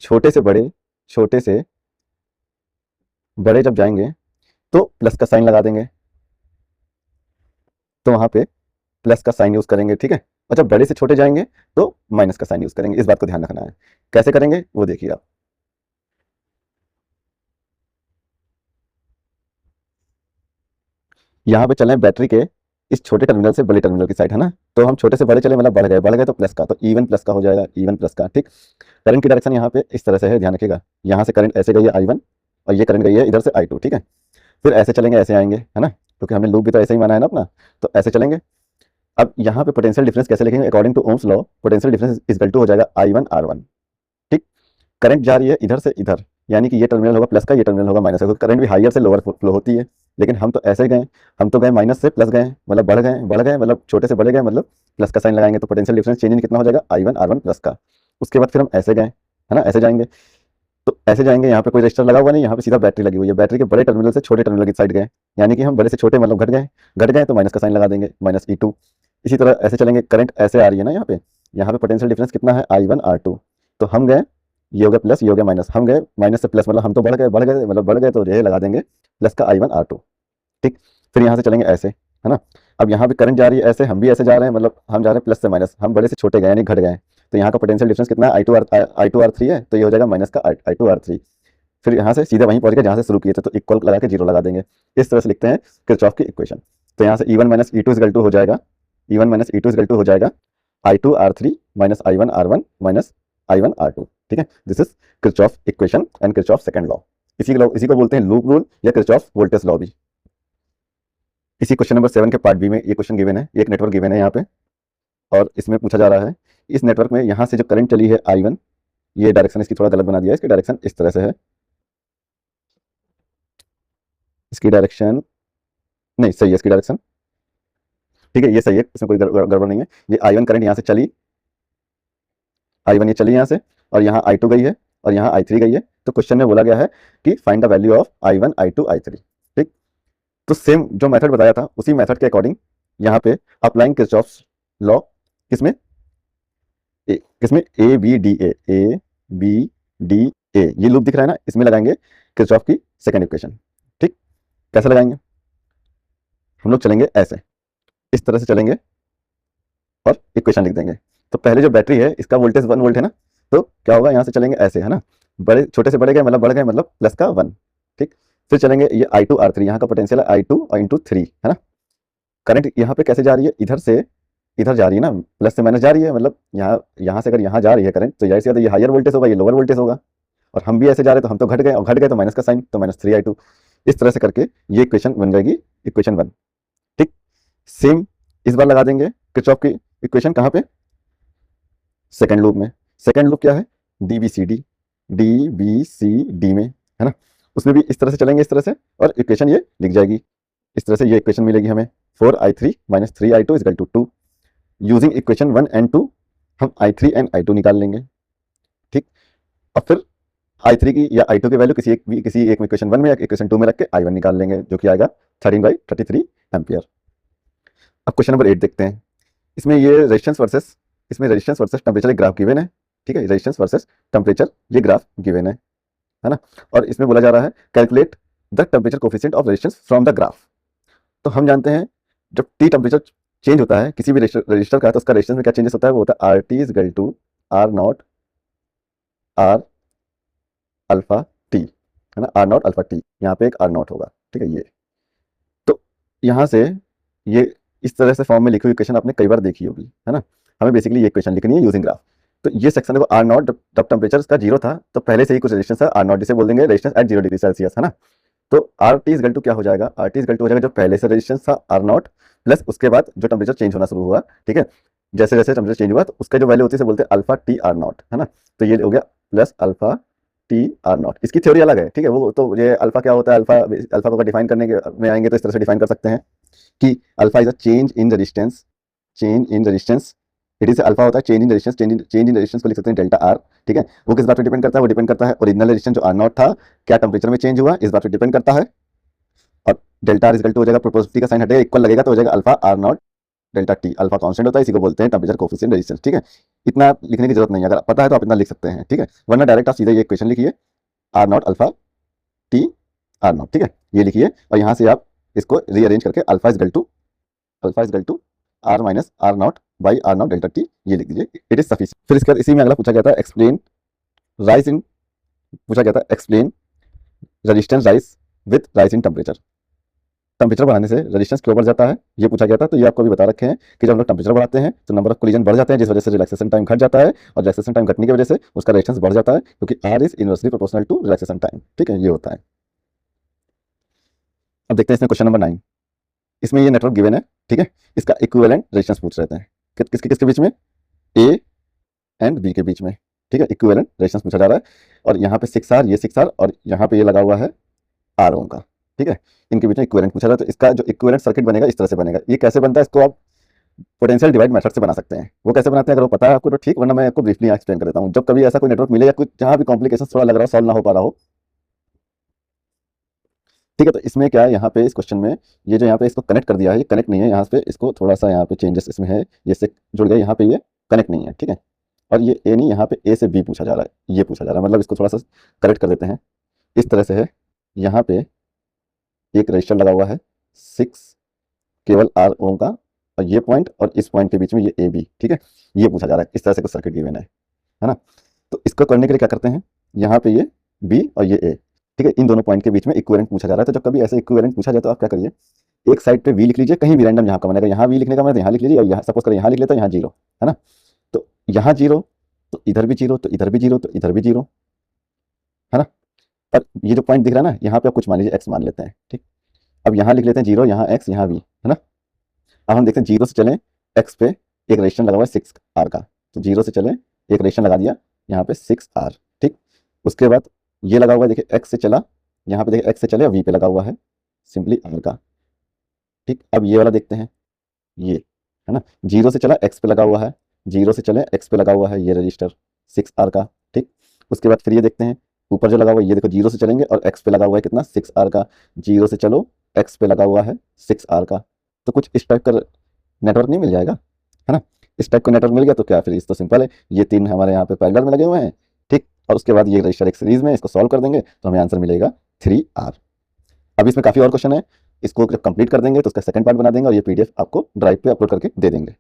छोटे से बड़े, छोटे से बड़े जब जाएंगे तो प्लस का साइन लगा देंगे, तो वहां पे प्लस का साइन यूज करेंगे। ठीक है, और जब बड़े से छोटे जाएंगे तो माइनस का साइन यूज करेंगे। इस बात को ध्यान रखना है। कैसे करेंगे वो देखिए आप। यहाँ पे चलें बैटरी के इस छोटे टर्मिनल से बड़े टर्मिनल की साइड, है ना। तो हम छोटे से बड़े चले, मतलब बढ़ गए तो प्लस का, तो इवन प्लस का हो जाएगा, इवन प्लस का। ठीक, करंट की डायरेक्शन यहाँ पे इस तरह से है, ध्यान रखिएगा। यहाँ से करंट ऐसे गई है I1, और ये करंट गई है इधर से I2। ठीक है, फिर ऐसे चलेंगे, ऐसे आएंगे, है ना, क्योंकि हमने लूप भी तो ऐसे ही माना है ना अपना। तो ऐसे चलेंगे। अब यहाँ पे पोटेंशियल डिफरेंस कैसे लिखेंगे, according to Ohm's law potential difference is equal to हो जाएगा I1 R1। ठीक, करंट जा रही है इधर से इधर, यानी कि ये टर्मिनल होगा प्लस का, ये टर्मिनल होगा माइनस का। करंट भी हाइयर से लोअर फ्लो होती है, लेकिन हम तो ऐसे गए, हम तो गए माइनस से प्लस गए, मतलब बढ़ गए मतलब छोटे से बड़े गए, मतलब प्लस का साइन लगाएंगे तो पोटेंशियल डिफरेंस चेंज इन कितना हो जाएगा I1 R1 प्लस का। उसके बाद फिर हम ऐसे गए, है ना, ऐसे जाएंगे, तो ऐसे जाएंगे। यहाँ पे कोई रजिस्टर लगा हुआ नहीं, यहाँ पे सीधा बैटरी लगी हुई है। बैटरी के बड़े टर्मिनल से छोटे टर्मिनल की साइड गए, यानी कि हम बड़े से छोटे मतलब घट गए तो माइनस का साइन लगा देंगे, माइनस E2। इसी तरह ऐसे चलेंगे, करंट ऐसे आ रही है ना, यहाँ पे पोटेंशियल डिफरेंस कितना है I1 R2, तो हम गए ये हो गया प्लस, ये हो गया माइनस, हम गए माइनस से प्लस, मतलब हम तो बढ़ गए मतलब बढ़ गए, तो ये लगा देंगे प्लस का I1R2। ठीक, फिर यहाँ से चलेंगे ऐसे, है ना। अब यहाँ पे करंट जा रही है ऐसे, हम भी ऐसे जा रहे हैं, मतलब हम जा रहे हैं प्लस से माइनस, हम बड़े से छोटे गए यानी घट गए, तो यहाँ का पोटेंशियल डिफरेंस कितना है, I2R3 है, तो ये हो जाएगा माइनस का I2R3। फिर यहाँ से सीधे वहीं पहुंच गए जहाँ से शुरू किए थे, तो इक्वल लगा के जीरो लगा देंगे। इस तरह से लिखते हैं किरचॉफ की इक्वेशन। तो यहाँ से E1 minus E2 equal to हो जाएगा, E1 minus E2 equal to हो जाएगा I2R3 minus I1R1 minus I1R2। ठीक है, this is Kirchhoff equation and Kirchhoff second law. इसी को बोलते हैं लूप रूल या किरचॉफ वोल्टेज लॉ भी। इसी क्वेश्चन नंबर 7 के पार्ट बी में ये क्वेश्चन गिवन है, एक नेटवर्क गिवन है यहाँ पे, और इसमें पूछा जा रहा है इस नेटवर्क में यहाँ से जो करंट चली है I1, ये डायरेक्शन इसकी थोड़ा गलत बना दिया है, इसकी डायरेक्शन इस तरह से है, इसकी डायरेक्शन नहीं सही है, इसकी डायरेक्शन ठीक है, ये सही है, इसमें कोई गड़बड़ नहीं है। ये I1 करंट यहाँ से चली, I1 ये चली यहाँ से, और यहाँ I2 गई है, और यहाँ I3 गई है। तो क्वेश्चन में बोला गया है कि find the value of I1 I2 I3। ठीक, तो सेम जो मेथड बताया था उसी मेथड के अकॉर्डिंग यहाँ पे अप्लाइंग किरचॉफ्स लॉ, किसमें किसमें A B D A ये लूप दिख रहा है ना, इसमें लगाएंगे किरचॉफ की सेकंड इक्वेशन। ठीक, कैसे लगाएंगे, हम लोग चलेंगे ऐसे, इस तरह से चलेंगे और इक्वेशन लिख देंगे। तो पहले जो बैटरी है इसका वोल्टेज 1 वोल्ट है ना, तो क्या होगा, यहाँ से चलेंगे ऐसे, है ना, बड़े छोटे से बड़े गए मतलब बढ़ गए, मतलब प्लस का 1। ठीक, फिर चलेंगे ये I2R3, यहाँ का पोटेंशियल है I2 और इंटू 3, है ना। करंट यहाँ पे कैसे जा रही है, इधर से इधर जा रही है ना, प्लस से माइनस जा रही है, मतलब यहाँ से अगर यहाँ जा रही है करंट, तो जाहिर सी बात है ये हायर वोल्टेज होगा, ये लोअर वोल्टेज होगा, और हम भी ऐसे जा रहे हैं, तो हम तो घट गए, और घट गए तो माइनस का साइन, तो माइनस 3I2। इस तरह से करके ये इक्वेशन बन जाएगी इक्वेशन 1। ठीक, सेम इस बार लगा देंगे किरचॉफ की इक्वेशन कहाँ पे, सेकंड लूप में। सेकंड लूप क्या है, DBCD में, है ना, उसमें भी इस तरह से चलेंगे, इस तरह से, और इक्वेशन ये लिख जाएगी इस तरह से, ये इक्वेशन मिलेगी हमें 4I3 minus 3I2 equal to 2। Using equation 1 and 2 हम I3 एंड I2 निकाल लेंगे। ठीक, और फिर I3 की या I2 की वैल्यू किसी एक इक्वेशन 1 में या इक्वेशन 2 में रख के I1 निकाल लेंगे, जो कि आएगा 13/33 एम्पियर। अब क्वेश्चन नंबर 8 देखते हैं। इसमें रेजिस्टेंस वर्सेस टेम्परेचर एक ग्राफ गिवन है। ठीक है, रेजिस्टेंस वर्सेस टेम्परेचर ये ग्राफ गिवन है ना, और इसमें बोला जा रहा है calculate the temperature coefficient of resistance from the graph. तो हम जानते हैं जब T टेम्परेचर चेंज होता है किसी भी रजिस्टर का, तो उसका रेजिस्टेंस में क्या चेंजेस होता है, वो होता है RT equal to R0 R alpha T, है ना, R0 अल्फा T, यहाँ पे एक R0 होगा। ठीक है, ये तो यहाँ से ये इस तरह से फॉर्म में लिखी हुई इक्वेशन आपने कई बार देखी होगी, है ना। हमें बेसिकली ये इक्वेशन लिखनी है यूजिंग ग्राफ। तो ये सेक्शन देखो R0, जब टेम्परेचर का 0 था तो पहले से ही कुछ रेजिस्टेंस है R0, जिसे बोल देंगे रेजिस्टेंस एट 0 डिग्री सेल्सियस, है ना। तो RT इक्वल टू क्या हो जाएगा, RT इक्वल टू हो जाएगा जो पहले से रेजिस्टेंस था R0 प्लस उसके बाद जो टेम्परेचर चेंज होना शुरू हुआ। ठीक है, जैसे जैसे टेम्परेचर चेंज हुआ तो उसका जो वैल्यू होती है बोलते हैं अल्फा T R0, है ना। तो ये हो गया प्लस अल्फा T R0। इसकी थ्योरी अलग है, ठीक है, वो तो ये अल्फा क्या होता है, अल्फा को डिफाइन करने में आएंगे तो इस तरह से डिफाइन कर सकते हैं कि alpha is a change in resistance. It is alpha होता है चेंज इन रेजिस्टेंस को लिख सकते हैं डेल्टा आर। ठीक है, वो किस बात पे डिपेंड करता है, वो डिपेंड करता है ओरिजिनल रेजिस्टेंस जो R0 था क्या टेम्परेचर में चेंज हुआ, इस बात पे डिपेंड करता है। और डेल्टा आर इक्वल टू हो जाएगा, प्रोपोर्शनलिटी का साइन हटेगा, इक्वल लगेगा तो हो जाएगा alpha R0 delta T। Alpha constant होता है, इसी को बोलते हैं टेम्परेचर कोफिशिएंट रेजिस्टेंस। ठीक है, इतना लिखने की जरूरत नहीं है, अगर पता है तो आप इतना लिख सकते हैं। ठीक है, वरना डायरेक्ट आप सीधे ये इक्वेशन लिखिए R0 अल्फा T R0। ठीक है, ये लिखिए, और यहाँ से आप इसको रीअरेंज करके alpha is equal to R minus R0 by R0 delta T ये लिख दीजिए, इट इज सफिशिएंट। फिर इसके बाद इसी में अगला पूछा गया था explain resistance rise with rise in temperature. Temperature बढ़ाने से रेजिस्टेंस क्यों बढ़ जाता है, ये पूछा गया था। तो ये आपको भी बता रखे हैं कि जब हम लोग टेम्परेचर बढ़ाते हैं तो नंबर ऑफ कोलिजन बढ़ जाते हैं, जिस वजह से रिलैक्सेशन टाइम घट जाता है, और रिलैक्सेशन टाइम घटने की वजह से उसका रेजिस्टेंस बढ़ जाता है, क्योंकि R is inversely proportional to relaxation time. ठीक है, ये होता है। अब देखते हैं इसमें क्वेश्चन नंबर 9। इसमें ये नेटवर्क गिवन है। ठीक है, इसका इक्विवेलेंट रेजिस्टेंस पूछ रहे हैं किसके बीच में, A एंड B के बीच में। ठीक है, इक्विवेलेंट रेजिस्टेंस पूछा जा रहा है, और यहाँ पे 6R, ये 6R, और यहाँ पे ये लगा हुआ है R ओम का। ठीक है, इनके बीच में इक्विवेलेंट पूछा रहा है। तो इसका जो इक्विवेलेंट सर्किट बनेगा इस तरह से बनेगा। ये कैसे बनता है, इसको आप पोटेंशियल डिवाइड मेथड से बना सकते हैं। वो कैसे बनाते हैं अगर वो पता है आपको तो ठीक, वरना मैं आपको ब्रीफली एक्सप्लेन कर देता हूँ। जब कभी ऐसा कोई नेटवर्क मिले या कुछ जहाँ भी कॉम्प्लिकेशन थोड़ा लग रहा हो, सॉल्व ना हो पा रहा हो। ठीक है, तो इसमें क्या है, यहाँ पे इस क्वेश्चन में ये जो यहाँ पे इसको कनेक्ट कर दिया है, ये कनेक्ट नहीं है, यहाँ पे इसको थोड़ा सा यहाँ पे चेंजेस इसमें है, ये से जुड़ गए, यहाँ पे ये कनेक्ट नहीं है। ठीक है, और ये ए नहीं, यहाँ पे ए से बी पूछा जा रहा है, ये पूछा जा रहा है, मतलब इसको थोड़ा सा करेक्ट कर देते हैं। इस तरह से है, यहाँ पे एक रजिस्टर लगा हुआ है 6 केवल आर ओम का, और ये पॉइंट और इस पॉइंट के बीच में ये ए बी, ठीक है, ये पूछा जा रहा है। इस तरह से कुछ सर्किट गिवन है ना। तो इसको करने के लिए क्या करते हैं, यहाँ पे ये बी और ये ए, ठीक है, इन दोनों पॉइंट के बीच में इक्विवेलेंट पूछा जा रहा है। तो जब कभी ऐसे इक्विवेलेंट पूछा जाए तो आप क्या करिए, एक साइड पे वी लिख लीजिए, कहीं भी रैंडम यहाँ का बनेगा, यहाँ वी लिखने का मैंने यहाँ लिख लीजिए, और यहाँ सपोज करें यहाँ लिख लेता हूँ, यहाँ जीरो है ना। तो यहाँ जीरो तो इधर भी जीरो, तो इधर भी जीरो, तो इधर भी जीरो, है ना। और ये जो पॉइंट दिख रहा है ना, यहाँ पे आप कुछ मान लीजिए एक्स मान लेते हैं, ठीक। अब यहाँ लिख लेते हैं जीरो, यहाँ एक्स, यहाँ वी, है ना। अब हम देखते हैं जीरो से चलें, एक्स पे एक रजिस्टेंस लगा हुआ है 6 आर का, तो जीरो से चलें, एक रजिस्टेंस लगा दिया यहाँ पे 6 आर, ठीक। उसके बाद ये लगा हुआ है, देखिए एक्स से चला, यहाँ पे देखिए एक्स से चले, वी पे लगा हुआ है सिंपली आर का, ठीक। अब ये वाला देखते हैं, ये है ना, जीरो से चला एक्स पे लगा हुआ है, जीरो से चले एक्स पे लगा हुआ है ये रजिस्टर 6 आर का, ठीक। उसके बाद फिर ये देखते हैं, ऊपर जो लगा हुआ है, ये देखो जीरो से चलेंगे और एक्स पे लगा हुआ है कितना 6 आर का, जीरो से चलो एक्स पे लगा हुआ है 6 आर का। तो कुछ इस टाइप का नेटवर्क नहीं मिल जाएगा, है ना। इस टाइप का नेटवर्क मिल गया तो क्या, फिर इस तो सिंपल है, ये तीन हमारे यहाँ पे पैरेलल में लगे हुए हैं, ठीक। और उसके बाद ये रजिस्टर एक सीरीज में, इसको सॉल्व कर देंगे तो हमें आंसर मिलेगा 3R। अब इसमें काफी और क्वेश्चन है, इसको जब कंप्लीट कर देंगे तो उसका सेकंड पार्ट बना देंगे और ये पीडीएफ आपको ड्राइव पे अपलोड करके दे देंगे।